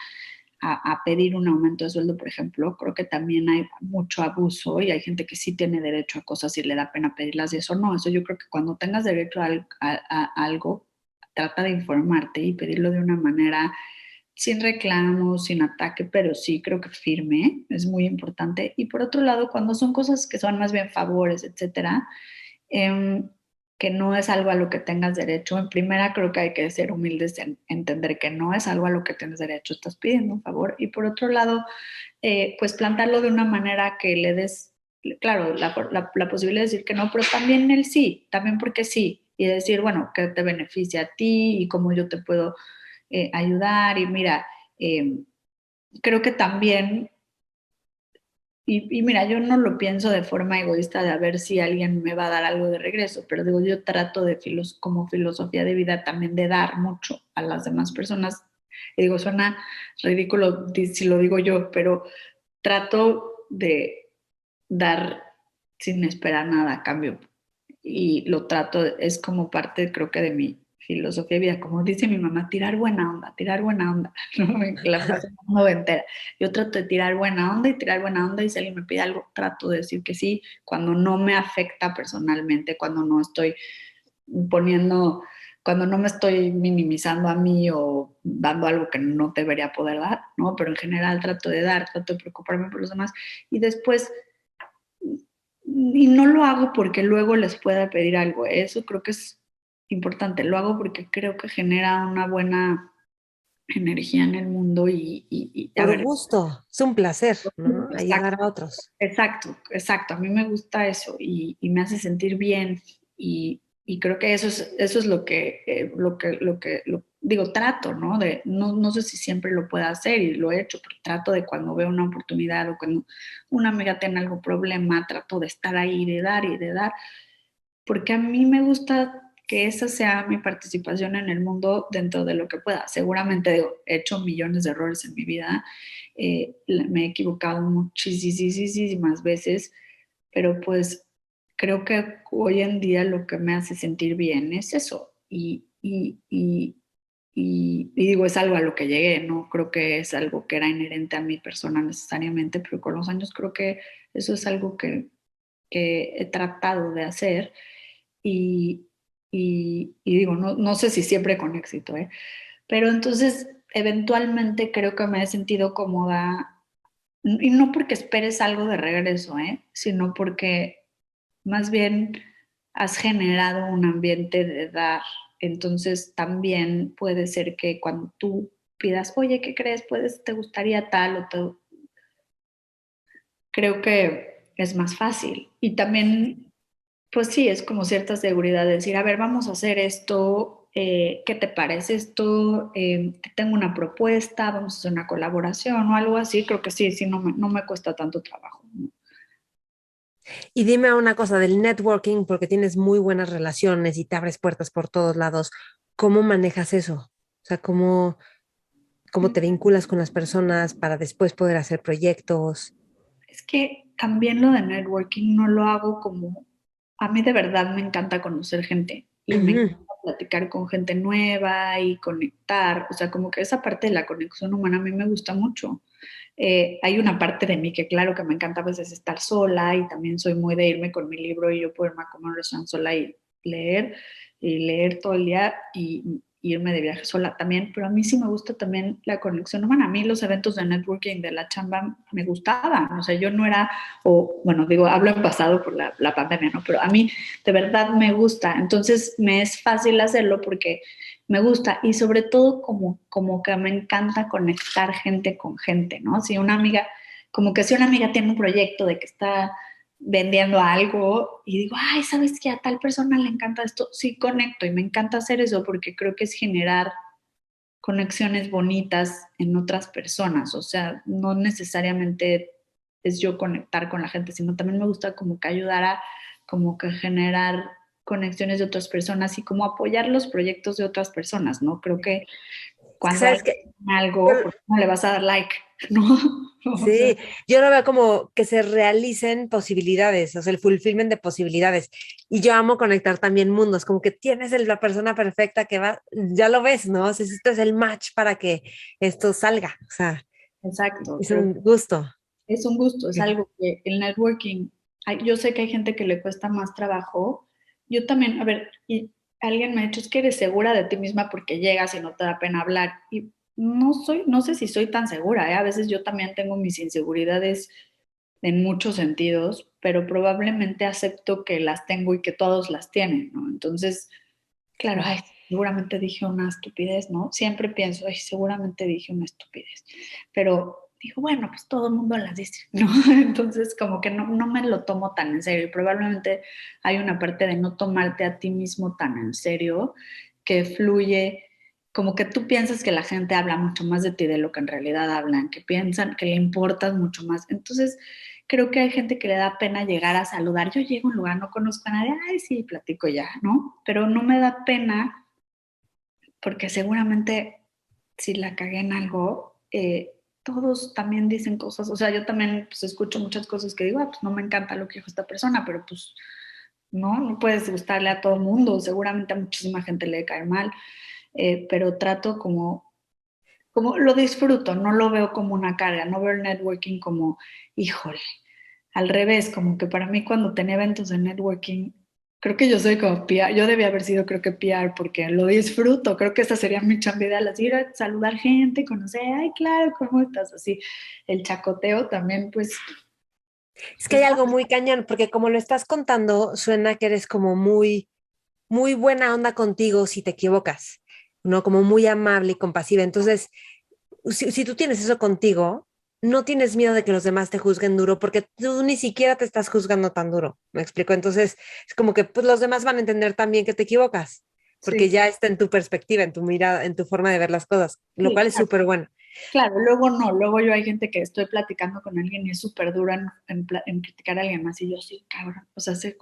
pedir un aumento de sueldo, por ejemplo, creo que también hay mucho abuso y hay gente que sí tiene derecho a cosas y le da pena pedirlas y eso no, eso yo creo que cuando tengas derecho a algo, trata de informarte y pedirlo de una manera sin reclamos, sin ataque, pero sí creo que firme, es muy importante. Y por otro lado, cuando son cosas que son más bien favores, etcétera, em, que no es algo a lo que tengas derecho. En primera, creo que hay que ser humildes en entender que no es algo a lo que tienes derecho, estás pidiendo un favor. Y por otro lado, pues plantarlo de una manera que le des, claro, la posibilidad de decir que no, pero también el sí, también porque sí. Y decir, bueno, que te beneficia a ti y cómo yo te puedo ayudar. Y mira, eh, creo que también y mira, yo no lo pienso de forma egoísta de a ver si alguien me va a dar algo de regreso, pero digo, yo trato de como filosofía de vida también de dar mucho a las demás personas. Y digo, suena ridículo si lo digo yo, pero trato de dar sin esperar nada a cambio. Y lo trato, es como parte, creo que de mi filosofía de vida, como dice mi mamá, tirar buena onda, ¿no? La frase noventera. Yo trato de tirar buena onda y tirar buena onda y si alguien me pide algo, trato de decir que sí, cuando no me afecta personalmente, cuando no estoy poniendo, cuando no me estoy minimizando a mí o dando algo que no debería poder dar, ¿no? Pero en general trato de dar, trato de preocuparme por los demás y después, y no lo hago porque luego les pueda pedir algo, eso creo que es importante, lo hago porque creo que genera una buena energía en el mundo y a Por ver, gusto, es un placer, ¿no? exacto, Ayudar a otros. exacto, exacto, a mí me gusta eso y me hace sentir bien y creo que eso es lo que digo, trato, ¿no? No sé si siempre lo puedo hacer y lo he hecho, pero trato de cuando veo una oportunidad o cuando una amiga tiene algún problema, trato de estar ahí, de dar, porque a mí me gusta que esa sea mi participación en el mundo dentro de lo que pueda. Seguramente digo, he hecho millones de errores en mi vida, me he equivocado muchísimas veces, pero pues creo que hoy en día lo que me hace sentir bien es eso. Y digo, es algo a lo que llegué, no creo que es algo que era inherente a mi persona necesariamente, pero con los años creo que eso es algo que he tratado de hacer y, y digo, no sé si siempre con éxito, ¿eh? Pero entonces eventualmente creo que me he sentido cómoda y no porque esperes algo de regreso, sino porque más bien has generado un ambiente de dar. Entonces también puede ser que cuando tú pidas, oye, ¿qué crees? ¿Te gustaría tal o tal? Creo que es más fácil. Y también, pues sí, es como cierta seguridad de decir, a ver, vamos a hacer esto, ¿qué te parece esto? Te tengo una propuesta, vamos a hacer una colaboración o algo así. Creo que sí, sí, no me cuesta tanto trabajo, ¿no? Y dime una cosa del networking, porque tienes muy buenas relaciones y te abres puertas por todos lados. ¿Cómo manejas eso? O sea, ¿cómo te vinculas con las personas para después poder hacer proyectos? Es que también lo de networking no lo hago como, a mí de verdad me encanta conocer gente y me Ujú. encanta platicar con gente nueva y conectar, o sea, como que esa parte de la conexión humana a mí me gusta mucho. Hay una parte de mí que claro que me encanta a veces estar sola y también soy muy de irme con mi libro y yo poderme comer un restaurante sola leer y leer todo el día y irme de viaje sola también, pero a mí sí me gusta también la conexión humana. A mí los eventos de networking de la chamba me gustaban, o sea, yo no era, o bueno, digo, hablo en pasado por la pandemia, ¿no? Pero a mí de verdad me gusta, entonces me es fácil hacerlo porque me gusta y sobre todo como que me encanta conectar gente con gente, ¿no? Si una amiga, como que si una amiga tiene un proyecto de que está vendiendo algo y digo, ay, ¿sabes qué? A tal persona le encanta esto, sí conecto y me encanta hacer eso porque creo que es generar conexiones bonitas en otras personas, o sea, no necesariamente es yo conectar con la gente, sino también me gusta como que ayudar a como que generar conexiones de otras personas y como apoyar los proyectos de otras personas, ¿no? Creo que Es que cuando sabes hay que algo, ¿por qué no le vas a dar like? ¿No? O sea, sí, yo lo veo como que se realicen posibilidades, o sea, el fulfillment de posibilidades. Y yo amo conectar también mundos, como que tienes la persona perfecta que va, ya lo ves, ¿no? O sea, esto es el match para que esto salga, o sea, exacto, es creo un gusto. es un gusto, es algo que el networking, yo sé que hay gente que le cuesta más trabajo. Yo también, a ver, y alguien me ha dicho, es que eres segura de ti misma porque llegas y no te da pena hablar. Y no sé si soy tan segura, ¿eh? A veces yo también tengo mis inseguridades en muchos sentidos, pero probablemente acepto que las tengo y que todos las tienen, ¿no? Entonces, claro, ay, seguramente dije una estupidez, ¿no? Siempre pienso, ay, seguramente dije una estupidez, pero digo, bueno, pues todo el mundo las dice, ¿no? Entonces, como que no me lo tomo tan en serio y probablemente hay una parte de no tomarte a ti mismo tan en serio que fluye, como que tú piensas que la gente habla mucho más de ti de lo que en realidad hablan, que piensan que le importas mucho más. Entonces, creo que hay gente que le da pena llegar a saludar. Yo llego a un lugar, no conozco a nadie, ay, sí, platico ya, ¿no? Pero no me da pena porque seguramente si la cagué en algo, todos también dicen cosas, o sea, yo también pues, escucho muchas cosas que digo, pues no me encanta lo que dijo esta persona, pero pues no puedes gustarle a todo el mundo, seguramente a muchísima gente le cae mal, pero trato como lo disfruto, no lo veo como una carga, no veo el networking como, híjole, al revés, como que para mí cuando tenía eventos de networking, creo que yo soy como PR, yo debía haber sido creo que PR porque lo disfruto, creo que esta sería mi chamba ideal, así ir a saludar gente, conocer, ay, claro, ¿cómo estás? Así, el chacoteo también, Es que pues hay algo muy cañón, porque como lo estás contando, suena que eres como muy, muy buena onda contigo si te equivocas, ¿no? Como muy amable y compasiva. Entonces, si tú tienes eso contigo, no tienes miedo de que los demás te juzguen duro, porque tú ni siquiera te estás juzgando tan duro. ¿Me explico? Entonces, es como que pues, los demás van a entender también que te equivocas, porque sí, ya está en tu perspectiva, en tu mirada, en tu forma de ver las cosas, lo sí, cual es súper bueno. claro, luego no, luego yo hay gente que estoy platicando con alguien y es súper dura en criticar a alguien más y yo sí, cabrón, o sea, sí,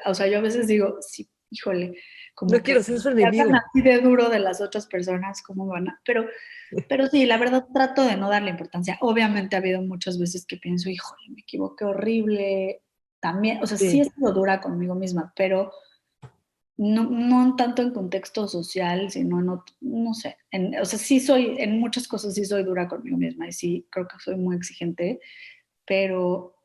o sea, yo a veces digo, sí, híjole, No como que quiero ser su si hablan enemigo. así de duro de las otras personas, ¿cómo van a? Pero sí, la verdad trato de no darle importancia. Obviamente ha habido muchas veces que pienso, híjole, me equivoqué horrible, también, o sea, sí he Sí. sido dura conmigo misma, pero no tanto en contexto social, sino no sé, o sea, sí soy, en muchas cosas sí soy dura conmigo misma y sí creo que soy muy exigente, pero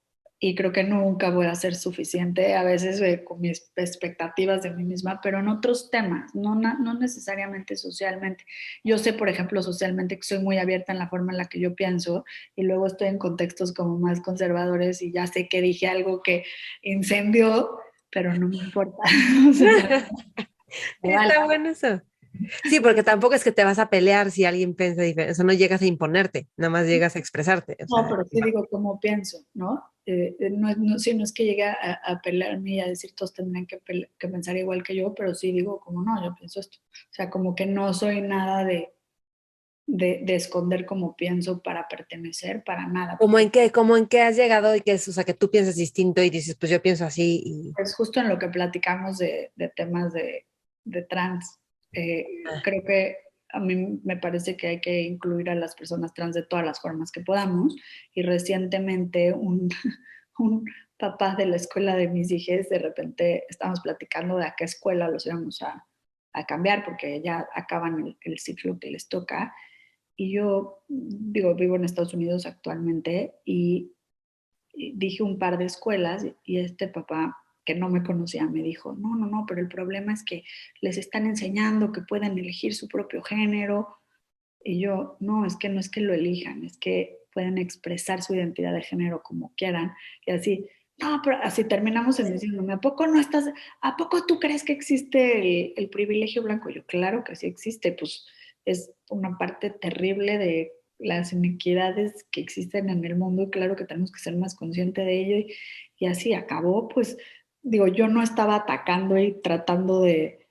y creo que nunca voy a ser suficiente, a veces con mis expectativas de mí misma, pero en otros temas, no necesariamente socialmente. Yo sé, por ejemplo, socialmente que soy muy abierta en la forma en la que yo pienso y luego estoy en contextos como más conservadores y ya sé que dije algo que incendió, pero no me importa. O sea, me vale. Está bueno eso. Sí, porque tampoco es que te vas a pelear si alguien piensa diferente, o sea, no llegas a imponerte, nada más llegas a expresarte, o No, sea, pero sí digo cómo pienso, ¿no? Sí, no es que llegue a pelearme y a decir todos tendrían que pensar igual que yo, pero sí digo como no, yo pienso esto. O sea, como que no soy nada de esconder cómo pienso para pertenecer, para nada, porque como en qué has llegado y que es, o sea, que tú piensas distinto y dices, pues yo pienso así y... es justo en lo que platicamos de temas de trans. Creo que a mí me parece que hay que incluir a las personas trans de todas las formas que podamos y recientemente un papá de la escuela de mis hijas, de repente estábamos platicando de a qué escuela los íbamos a cambiar porque ya acaban el ciclo que les toca. Y yo, digo, vivo en Estados Unidos actualmente y dije un par de escuelas y este papá que no me conocía me dijo, no, pero el problema es que les están enseñando que pueden elegir su propio género. Y yo, no, es que no es que lo elijan, es que pueden expresar su identidad de género como quieran. Y así, no, pero así terminamos en diciéndome, ¿a poco tú crees que existe el privilegio blanco? Yo, claro que sí existe, pues es una parte terrible de las inequidades que existen en el mundo y claro que tenemos que ser más conscientes de ello y así acabó, pues digo, yo no estaba atacando y tratando de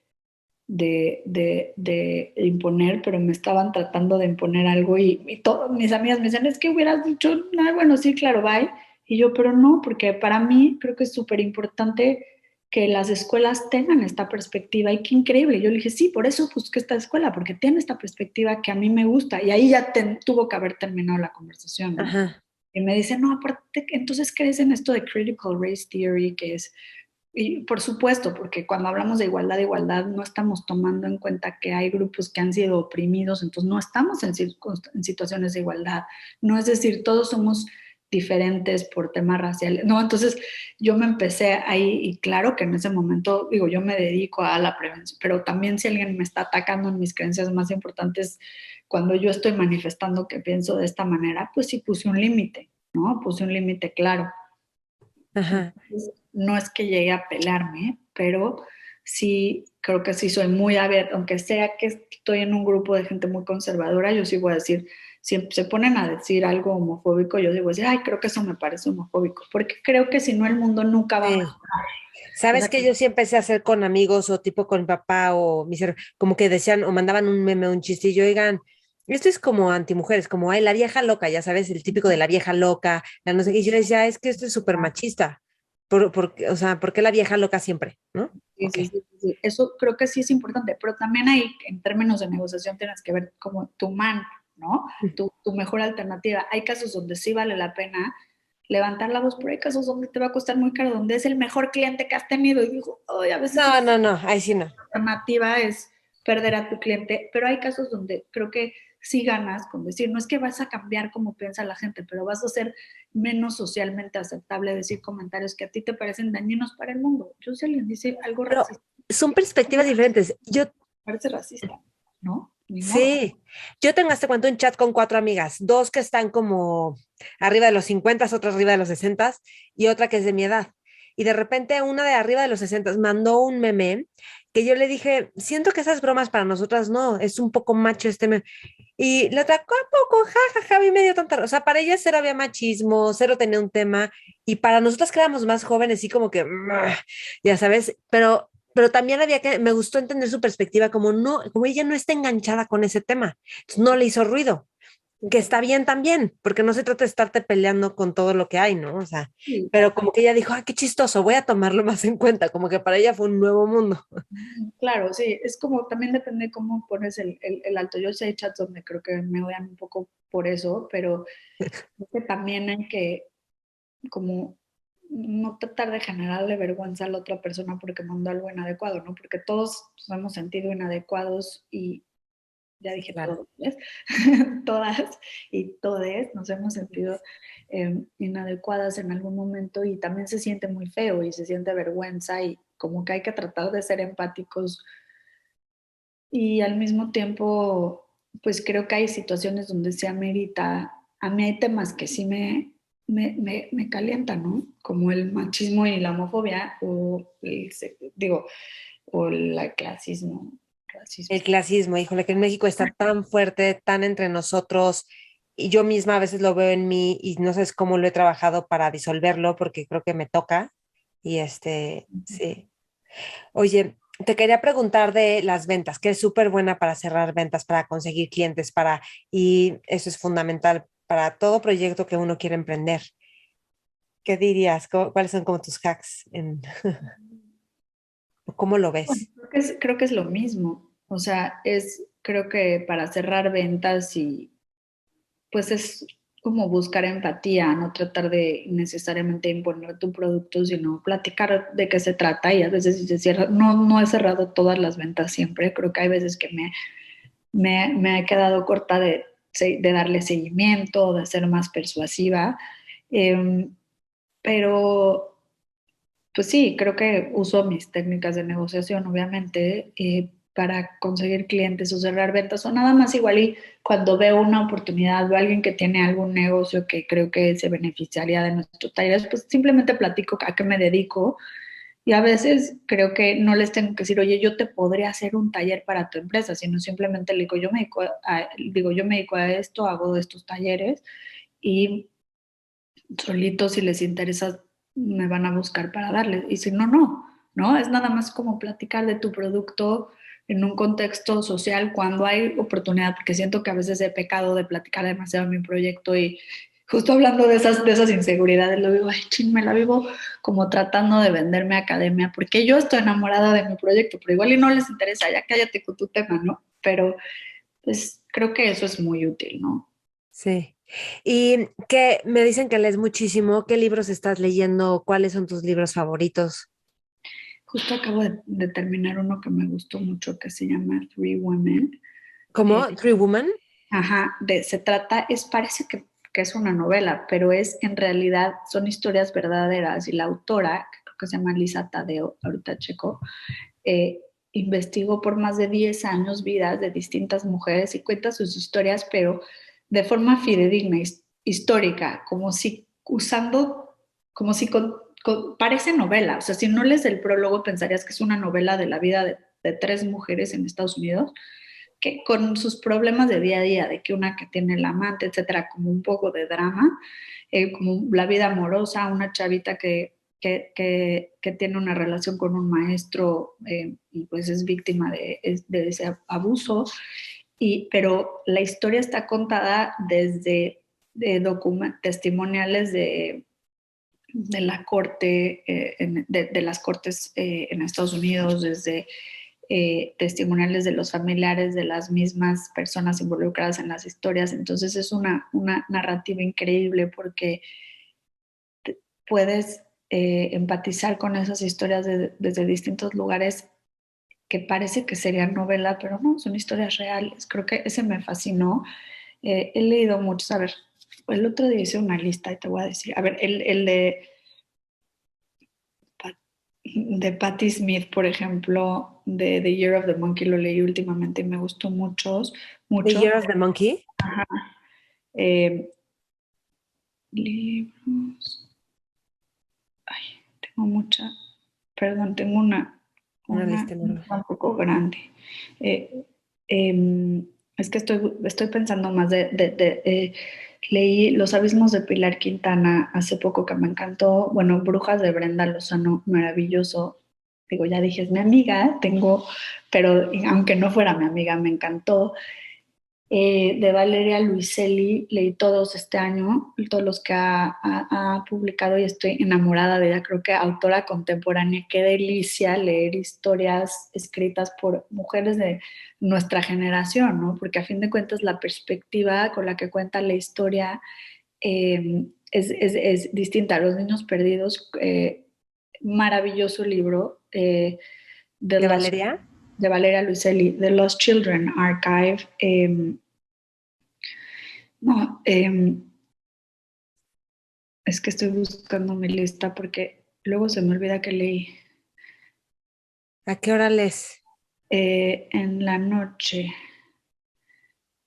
imponer, pero me estaban tratando de imponer algo y todas mis amigas me decían, es que hubieras dicho, "Ah, bueno, sí, claro, bye". Y yo, pero no, porque para mí creo que es súper importante que las escuelas tengan esta perspectiva y qué increíble. Yo le dije, sí, por eso busqué esta escuela, porque tiene esta perspectiva que a mí me gusta y ahí ya tuvo que haber terminado la conversación, ¿no? Ajá. Y me dice, no, aparte, entonces crees en esto de Critical Race Theory, que es y por supuesto, porque cuando hablamos de igualdad, no estamos tomando en cuenta que hay grupos que han sido oprimidos, entonces no estamos en situaciones de igualdad. No es decir, todos somos diferentes por temas raciales. No, entonces yo me empecé ahí y claro que en ese momento, digo, yo me dedico a la prevención, pero también si alguien me está atacando en mis creencias más importantes, cuando yo estoy manifestando que pienso de esta manera, pues sí puse un límite, ¿no? Puse un límite claro. Ajá. Entonces, no es que llegue a pelarme, pero sí creo que sí soy muy abierta, aunque sea que estoy en un grupo de gente muy conservadora, yo sí voy a decir, si se ponen a decir algo homofóbico, yo digo, ay, creo que eso me parece homofóbico, porque creo que si no el mundo nunca va a Sí. mejorar. O ¿Sabes sea, que yo sí empecé a hacer con amigos o tipo con mi papá o como que decían o mandaban un meme o un chistillo, oigan, esto es como antimujeres, como ay, la vieja loca, ya sabes, el típico de la vieja loca, la no sé qué, y yo decía, es que esto es súper machista, o sea, ¿por qué la vieja loca siempre? ¿No? sí, Ok. sí, sí, sí. Eso creo que sí es importante, pero también ahí, en términos de negociación, tienes que ver como tu man, ¿no? Tu mejor alternativa. Hay casos donde sí vale la pena levantar la voz, pero hay casos donde te va a costar muy caro, donde es el mejor cliente que has tenido. Y digo, "Ay, a veces No, no, no, ahí sí no. la alternativa es perder a tu cliente", pero hay casos donde creo que sí ganas con decir, no es que vas a cambiar como piensa la gente, pero vas a ser menos socialmente aceptable decir comentarios que a ti te parecen dañinos para el mundo. Yo si alguien dice algo Pero racista, son perspectivas diferentes. Yo parece racista, ¿no? Ni modo. sí, yo tengo hasta cuento un chat con cuatro amigas, dos que están como arriba de los 50, otra arriba de los 60 y otra que es de mi edad. Y de repente una de arriba de los 60 mandó un meme que yo le dije, siento que esas bromas para nosotras no, es un poco macho este meme. Y la otra, ¿a poco? Ja, ja, ja, a mí me dio tanta... O sea, para ella cero había machismo, cero tenía un tema, y para nosotras que éramos más jóvenes, sí como que, ya sabes, pero también había que, me gustó entender su perspectiva, como no, como ella no está enganchada con ese tema, entonces no le hizo ruido, que está bien también, porque no se trata de estarte peleando con todo lo que hay, ¿no? O sea, Sí, pero como que ella dijo, ah, qué chistoso, voy a tomarlo más en cuenta, como que para ella fue un nuevo mundo. claro, sí, es como también depende cómo pones el alto. Yo sé hay chats donde creo que me odian un poco por eso, pero creo que también hay que como no tratar de generarle vergüenza a la otra persona porque mandó algo inadecuado, ¿no? Porque todos nos hemos sentido inadecuados y ya dije Claro. todo, ¿ves? Todas y todes nos hemos sentido inadecuadas en algún momento y también se siente muy feo y se siente vergüenza y como que hay que tratar de ser empáticos y al mismo tiempo, pues creo que hay situaciones donde se amerita, a mí hay temas que sí me calientan, ¿no? Como el machismo y la homofobia o digo, o el clasismo, racismo. El clasismo, híjole, que en México está tan fuerte, tan entre nosotros, y yo misma a veces lo veo en mí y no sé cómo lo he trabajado para disolverlo, porque creo que me toca. Y sí. Oye, te quería preguntar de las ventas, que es súper buena para cerrar ventas, para conseguir clientes, y eso es fundamental para todo proyecto que uno quiere emprender. ¿Qué dirías? ¿Cuáles son como tus hacks? ¿Cómo lo Bueno, ves? creo que es lo mismo. O sea, creo que para cerrar ventas y pues es como buscar empatía, no tratar de necesariamente imponer tu producto, sino platicar de qué se trata y a veces si se cierra, no he cerrado todas las ventas siempre, creo que hay veces que me he quedado corta de darle seguimiento, de ser más persuasiva, eh, pero pues sí, creo que uso mis técnicas de negociación, obviamente, para conseguir clientes o cerrar ventas, o nada más igual y cuando veo una oportunidad o alguien que tiene algún negocio que creo que se beneficiaría de nuestros talleres, pues simplemente platico a qué me dedico y a veces creo que no les tengo que decir, oye, yo te podría hacer un taller para tu empresa, sino simplemente le digo, yo me dedico a esto, hago estos talleres y solitos si les interesa me van a buscar para darles y si no, ¿no? Es nada más como platicar de tu producto en un contexto social cuando hay oportunidad, porque siento que a veces he pecado de platicar demasiado en mi proyecto y justo hablando de esas inseguridades, lo digo, ay, ching, me la vivo como tratando de venderme a academia, porque yo estoy enamorada de mi proyecto, pero igual y no les interesa, ya cállate con tu tema, ¿no? Pero pues creo que eso es muy útil, ¿no? Sí. Y que me dicen que lees muchísimo. ¿Qué libros estás leyendo? ¿Cuáles son tus libros favoritos? Justo acabo de terminar uno que me gustó mucho que se llama Three Women. Eh, ¿Cómo? ¿Three Woman? ajá, se trata, parece que es una novela, pero es en realidad son historias verdaderas y la autora, que creo que se llama Lisa Tadeo, ahorita checo, eh, investigó por más de 10 años vidas de distintas mujeres y cuenta sus historias, pero de forma fidedigna, histórica, como si usando, como si parece novela, o sea, si no lees el prólogo pensarías que es una novela de la vida de tres mujeres en Estados Unidos, que con sus problemas de día a día, de que una que tiene el amante, etcétera, como un poco de drama, como la vida amorosa, una chavita que tiene una relación con un maestro y pues es víctima de ese abuso, pero la historia está contada desde testimoniales de la corte, de las cortes en Estados Unidos, desde testimoniales de los familiares de las mismas personas involucradas en las historias. Entonces es una narrativa increíble porque puedes empatizar con esas historias desde distintos lugares que parece que serían novela, pero no, son historias reales. Creo que ese me fascinó. He leído muchos, a ver, el otro día hice una lista y te voy a decir, a ver, el de Patti Smith, por ejemplo, de The Year of the Monkey, lo leí últimamente y me gustó The mucho. Year of the Monkey. Ajá. Eh, libros, ay, tengo mucha, perdón, tengo Una una lista enorme. lista un poco grande. Eh, es que estoy pensando más leí Los abismos de Pilar Quintana hace poco que me encantó, bueno, Brujas de Brenda Lozano, maravilloso. Digo, ya dije, es mi amiga, pero aunque no fuera mi amiga, me encantó. De Valeria Luiselli, leí todos este año, todos los que ha publicado y estoy enamorada de ella. Creo que autora contemporánea, qué delicia leer historias escritas por mujeres de nuestra generación, ¿no? Porque a fin de cuentas la perspectiva con la que cuenta la historia es distinta. Los niños perdidos, maravilloso libro. De ¿De las Valeria? de Valeria Luiselli, The Lost Children Archive. No, es que estoy buscando mi lista porque luego se me olvida que leí. ¿A qué hora lees? En la noche.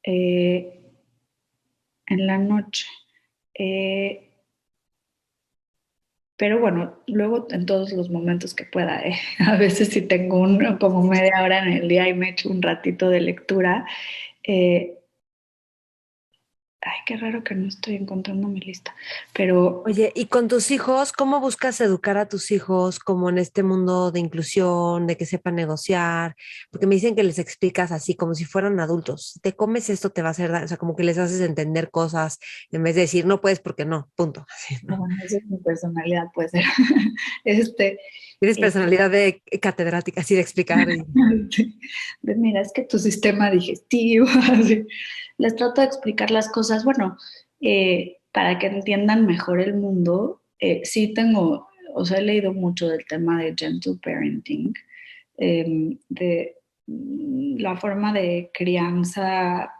Eh, en la noche. Eh, pero bueno, luego en todos los momentos que pueda, a veces si tengo como media hora en el día y me echo un ratito de lectura. eh, Ay, qué raro que no estoy encontrando mi lista, pero Oye, ¿y con tus hijos, cómo buscas educar a tus hijos como en este mundo de inclusión, de que sepan negociar? Porque me dicen que les explicas así como si fueran adultos. Si te comes esto, te va a hacer daño. O sea, como que les haces entender cosas en vez de decir no puedes porque no, punto. Así, ¿no? bueno, esa es mi personalidad, puede ser. Este, Tienes eh, personalidad de catedrática, así de explicar. mira, es que tu sistema digestivo, así. Les trato de explicar las cosas, bueno, para que entiendan mejor el mundo. Sí tengo, o sea, he leído mucho del tema de gentle parenting, de la forma de crianza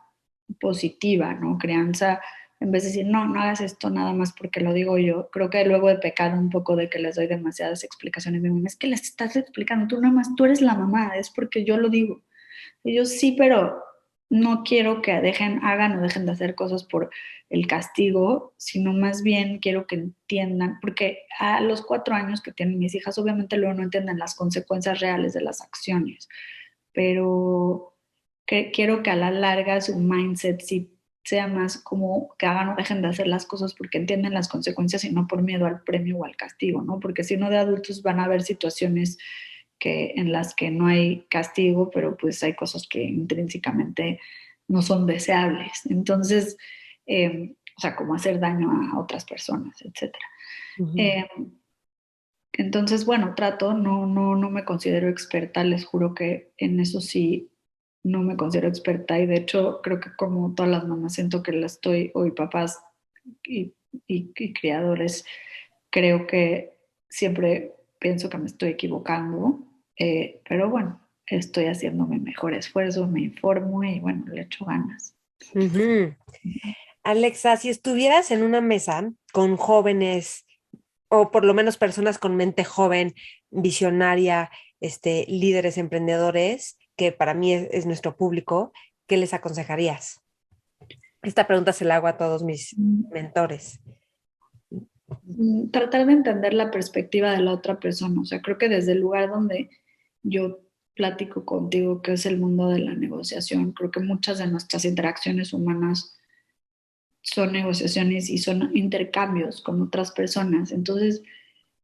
positiva, ¿no? Crianza, en vez de decir, no, no hagas esto nada más porque lo digo yo. Creo que luego he pecado un poco de que les doy demasiadas explicaciones. Mi mamá, es que les estás explicando, tú nada más, tú eres la mamá, es porque yo lo digo. Y yo sí, pero no quiero que hagan o dejen de hacer cosas por el castigo, sino más bien quiero que entiendan, porque a los 4 años que tienen mis hijas, obviamente luego no entienden las consecuencias reales de las acciones, pero quiero que a la larga su mindset sí sea más como que hagan o dejen de hacer las cosas porque entienden las consecuencias y no por miedo al premio o al castigo, ¿no? Porque si no de adultos van a haber situaciones en las que no hay castigo, pero pues hay cosas que intrínsecamente no son deseables. Entonces, o sea, como hacer daño a otras personas, etcétera. Ujú. Eh, entonces, bueno, no me considero experta, les juro que en eso sí no me considero experta y de hecho creo que como todas las mamás siento que la estoy, o y papás y, y criadores, creo que siempre pienso que me estoy equivocando, pero bueno, estoy haciendo mi mejor esfuerzo, me informo y bueno, le echo ganas. Ujú. Alexa, si estuvieras en una mesa con jóvenes o por lo menos personas con mente joven, visionaria, líderes emprendedores, que para mí es nuestro público, ¿qué les aconsejarías? Esta pregunta se la hago a todos mis mentores. Tratar de entender la perspectiva de la otra persona. O sea, creo que desde el lugar donde yo platico contigo, que es el mundo de la negociación, creo que muchas de nuestras interacciones humanas son negociaciones y son intercambios con otras personas. Entonces,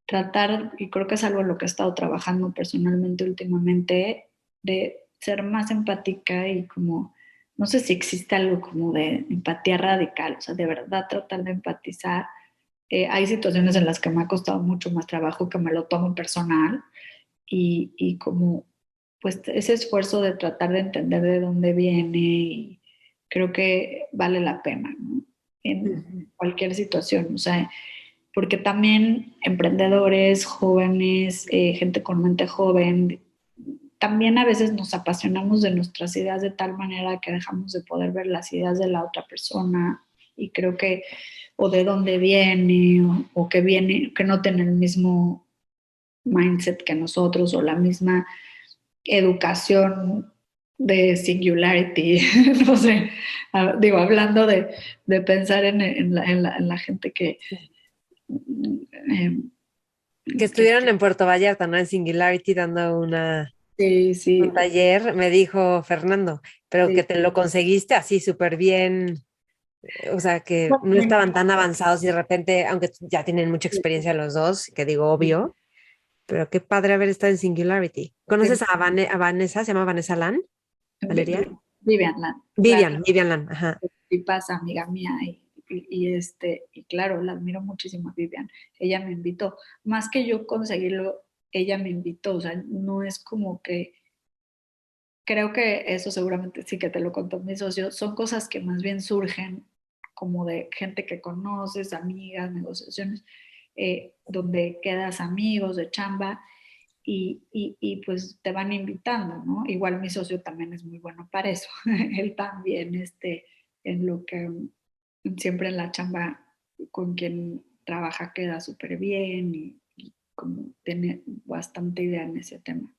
tratar, y creo que es algo en lo que he estado trabajando personalmente últimamente, de ser más empática y como, no sé si existe algo como de empatía radical, o sea, de verdad tratar de empatizar. Hay situaciones en las que me ha costado mucho más trabajo, que me lo tomo personal y como pues ese esfuerzo de tratar de entender de dónde viene y creo que vale la pena, ¿no? En Ujú. cualquier situación, o sea, porque también emprendedores, jóvenes, gente con mente joven, también a veces nos apasionamos de nuestras ideas de tal manera que dejamos de poder ver las ideas de la otra persona y creo que o de dónde viene o que viene, que no tiene el mismo mindset que nosotros o la misma educación de singularity, no sé, digo, hablando de pensar en la gente eh, Que estuvieron en Puerto Vallarta, ¿no? En Singularity dando sí, un sí, taller, me dijo Fernando, pero que sí. te lo conseguiste así súper bien, o sea, que Bueno, no estaban tan avanzados y de repente, aunque ya tienen mucha experiencia los dos, que digo obvio, pero qué padre haber estado en Singularity. ¿Conoces a, a Vanessa? ¿Se llama Vanessa Lan? ¿Valeria? Vivian Land, claro, Vivian Lan, ajá. y pasa, amiga mía, y claro, la admiro muchísimo a Vivian. Ella me invitó, más que yo conseguirlo, ella me invitó, o sea, no es como que, creo que eso seguramente sí que te lo contó mi socio, son cosas que más bien surgen como de gente que conoces, amigas, negociaciones, donde quedas amigos de chamba y pues te van invitando, ¿no? Igual mi socio también es muy bueno para eso. Él también, en lo que siempre en la chamba con quien trabaja queda súper bien y como tiene bastante idea en ese tema.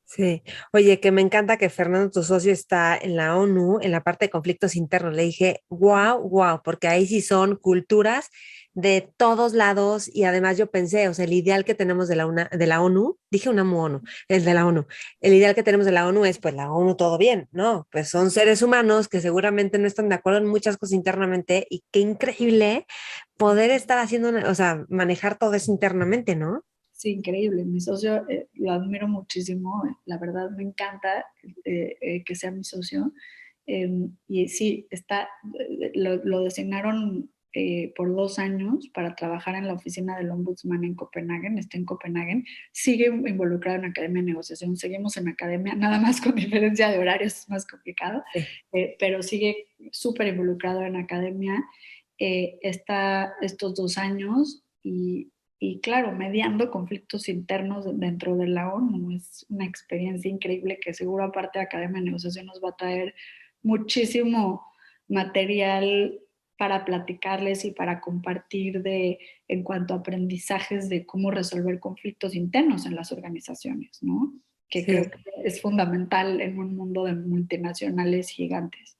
Sí, oye, que me encanta que Fernando, tu socio, está en la ONU, en la parte de conflictos internos. Le dije, wow, wow, porque ahí sí son culturas de todos lados y además yo pensé, o sea, el ideal que tenemos de la ONU, dije UNAMU ONU, el de la ONU, el ideal que tenemos de la ONU es, pues la ONU todo bien, ¿no? Pues son seres humanos que seguramente no están de acuerdo en muchas cosas internamente y qué increíble poder estar haciendo, o sea, manejar todo eso internamente, ¿no? Sí, increíble. Mi socio lo admiro muchísimo. La verdad me encanta que sea mi socio. Y sí, lo designaron por 2 años para trabajar en la oficina del Ombudsman en Copenhague. Está en Copenhague. Sigue involucrado en Academia de Negociación. Seguimos en Academia, nada más con diferencia de horarios, es más complicado, Sí. pero sigue súper involucrado en Academia. Está estos 2 años y claro, mediando conflictos internos dentro de la ONU. Es una experiencia increíble que seguro aparte de Academia de Negociación nos va a traer muchísimo material para platicarles y para compartir en cuanto a aprendizajes de cómo resolver conflictos internos en las organizaciones, ¿no? Que creo Sí, que es fundamental en un mundo de multinacionales gigantes,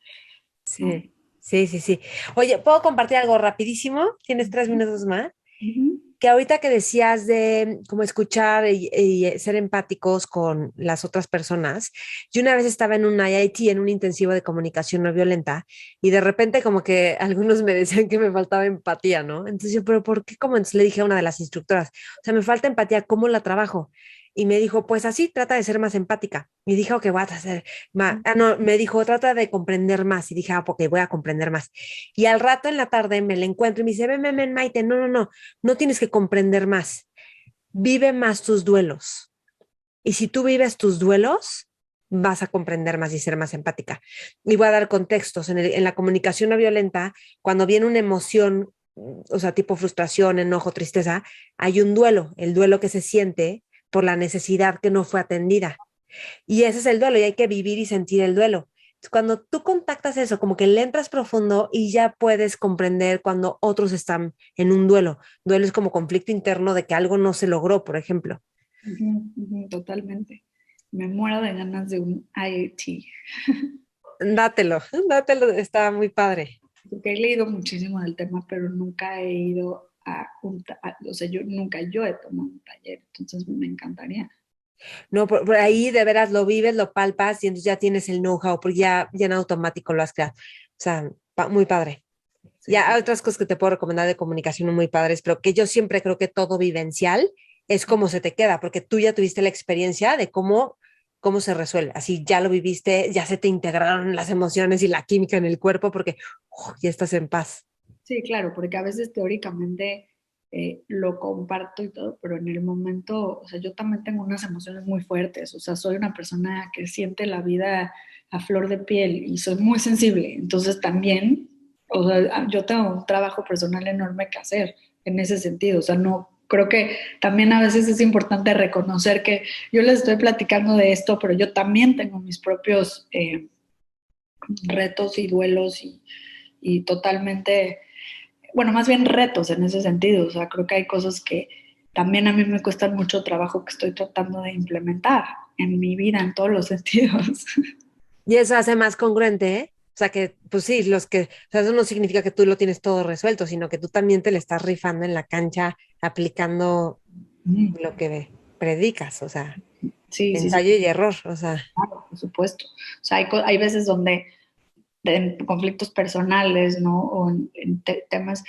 ¿no? sí, sí, sí, sí. Oye, ¿puedo compartir algo rapidísimo? ¿Tienes 3 minutos más? Ujú. Que ahorita que decías de cómo escuchar y ser empáticos con las otras personas, yo una vez estaba en un IIT, en un intensivo de comunicación no violenta, y de repente como que algunos me decían que me faltaba empatía, ¿no? Entonces yo, pero ¿por qué? Como entonces le dije a una de las instructoras, o sea, me falta empatía, ¿cómo la trabajo? Y me dijo, pues así, trata de ser más empática. Y dije, ok, voy a hacer más. Ah, no, me dijo, trata de comprender más. Y dije, ah, ok, voy a comprender más. Y al rato en la tarde me la encuentro y me dice, ven, ven, ven, Maite, no, no, no, no tienes que comprender más, vive más tus duelos. Y si tú vives tus duelos, vas a comprender más y ser más empática. Y voy a dar contextos. En la comunicación no violenta, cuando viene una emoción, o sea, tipo frustración, enojo, tristeza, hay un duelo, el duelo que se siente por la necesidad que no fue atendida. Y ese es el duelo y hay que vivir y sentir el duelo. Cuando tú contactas eso, como que le entras profundo y ya puedes comprender cuando otros están en un duelo. Duelo es como conflicto interno de que algo no se logró, por ejemplo. Ujú, ujú, totalmente. Me muero de ganas de un IIT, Dátelo, dátelo, está muy padre. porque he leído muchísimo del tema, pero nunca he ido o sea, yo he tomado un taller, entonces me encantaría. No, por ahí de veras lo vives, lo palpas y entonces ya tienes el know-how, porque ya en automático lo has creado. O sea, muy padre. Sí, Ya hay otras cosas que te puedo recomendar de comunicación muy padres, pero que yo siempre creo que todo vivencial es como se te queda, porque tú ya tuviste la experiencia de cómo se resuelve. Así ya lo viviste, ya se te integraron las emociones y la química en el cuerpo, porque ya estás en paz. sí, claro, porque a veces teóricamente lo comparto y todo, pero en el momento, o sea, yo también tengo unas emociones muy fuertes, o sea, soy una persona que siente la vida a flor de piel y soy muy sensible, entonces también, o sea, yo tengo un trabajo personal enorme que hacer en ese sentido, o sea, no, creo que también a veces es importante reconocer que yo les estoy platicando de esto, pero yo también tengo mis propios retos y duelos y totalmente bueno, más bien retos en ese sentido. O sea, creo que hay cosas que también a mí me cuestan mucho trabajo que estoy tratando de implementar en mi vida en todos los sentidos. Y eso hace más congruente, ¿eh? O sea que, pues sí, o sea, eso no significa que tú lo tienes todo resuelto, sino que tú también te le estás rifando en la cancha aplicando Mm, lo que predicas, o sea, sí, sí, sí, ensayo y error, o sea, claro, por supuesto. O sea, hay veces donde en conflictos personales, ¿no? O en temas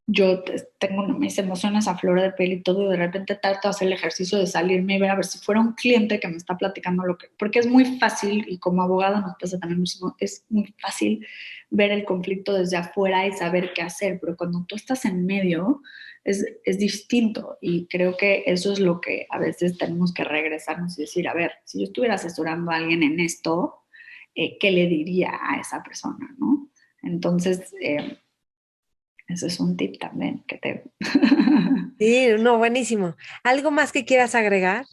yo tengo mis emociones a flor de piel y todo, y de repente trato de hacer el ejercicio de salirme y ver a ver si fuera un cliente que me está platicando porque es muy fácil, y como abogado nos pasa también muchísimo, es muy fácil ver el conflicto desde afuera y saber qué hacer, pero cuando tú estás en medio es distinto, y creo que eso es lo que a veces tenemos que regresarnos y decir, a ver, si yo estuviera asesorando a alguien en esto, ¿qué le diría a esa persona, no? Entonces, ese es un tip también que te... sí, no, buenísimo. ¿Algo más que quieras agregar?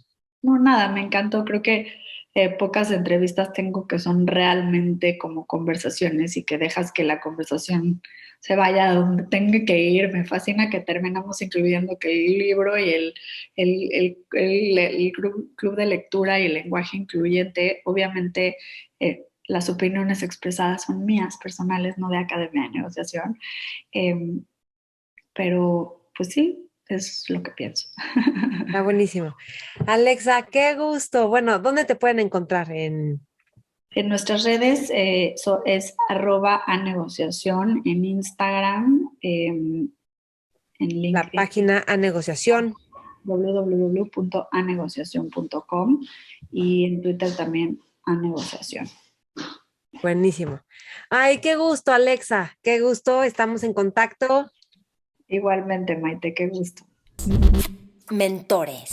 No, nada, me encantó. Creo que pocas entrevistas tengo que son realmente como conversaciones y que dejas que la conversación se vaya a donde tenga que ir. Me fascina que terminamos incluyendo que el libro y el club de lectura y el lenguaje incluyente, obviamente las opiniones expresadas son mías, personales, no de Academia de Negociación. Em, pero pues sí, es lo que pienso. Está buenísimo. Alexa, qué gusto. Bueno, ¿dónde te pueden encontrar? En En nuestras redes es @anegociación en Instagram, en la LinkedIn, página a negociación. www.anegociación.com y en Twitter también anegociación. Buenísimo. Ay, qué gusto, Alexa. Qué gusto. Estamos en contacto. Igualmente, Maite, qué gusto. Mentores.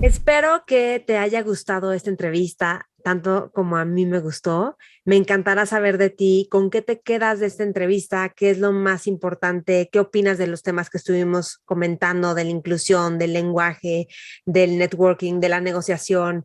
Espero que te haya gustado esta entrevista, tanto como a mí me gustó. Me encantará saber de ti, con qué te quedas de esta entrevista, qué es lo más importante, qué opinas de los temas que estuvimos comentando, de la inclusión, del lenguaje, del networking, de la negociación.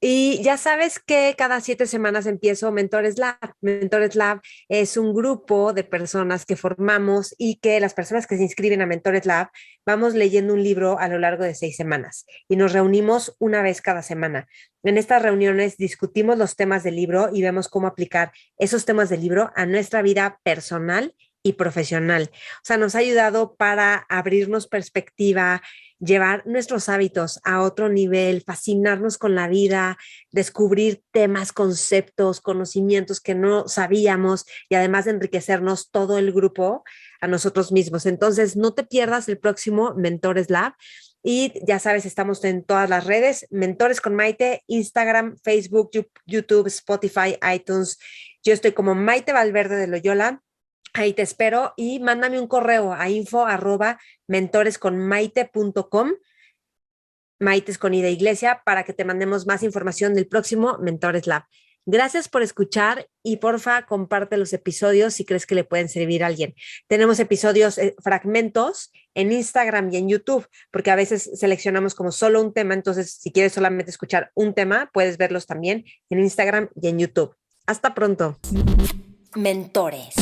Y ya sabes que cada 7 semanas empiezo Mentores Lab. Mentores Lab es un grupo de personas que formamos y que las personas que se inscriben a Mentores Lab vamos leyendo un libro a lo largo de 6 semanas y nos reunimos una vez cada semana. En estas reuniones discutimos los temas del libro y vemos cómo aplicar esos temas del libro a nuestra vida personal y profesional. O sea, nos ha ayudado para abrirnos perspectiva, llevar nuestros hábitos a otro nivel, fascinarnos con la vida, descubrir temas, conceptos, conocimientos que no sabíamos y además de enriquecernos todo el grupo a nosotros mismos. Entonces, no te pierdas el próximo Mentores Lab. Y ya sabes, estamos en todas las redes, Mentores con Maite, Instagram, Facebook, YouTube, Spotify, iTunes. Yo estoy como Maite Valverde de Loyola. Ahí te espero y mándame un correo a info@mentoresconmaite.com, Maites con I de iglesia, para que te mandemos más información del próximo Mentores Lab. Gracias por escuchar y porfa comparte los episodios si crees que le pueden servir a alguien. Tenemos episodios, fragmentos en Instagram y en YouTube, porque a veces seleccionamos como solo un tema, entonces si quieres solamente escuchar un tema, puedes verlos también en Instagram y en YouTube. Hasta pronto. Mentores.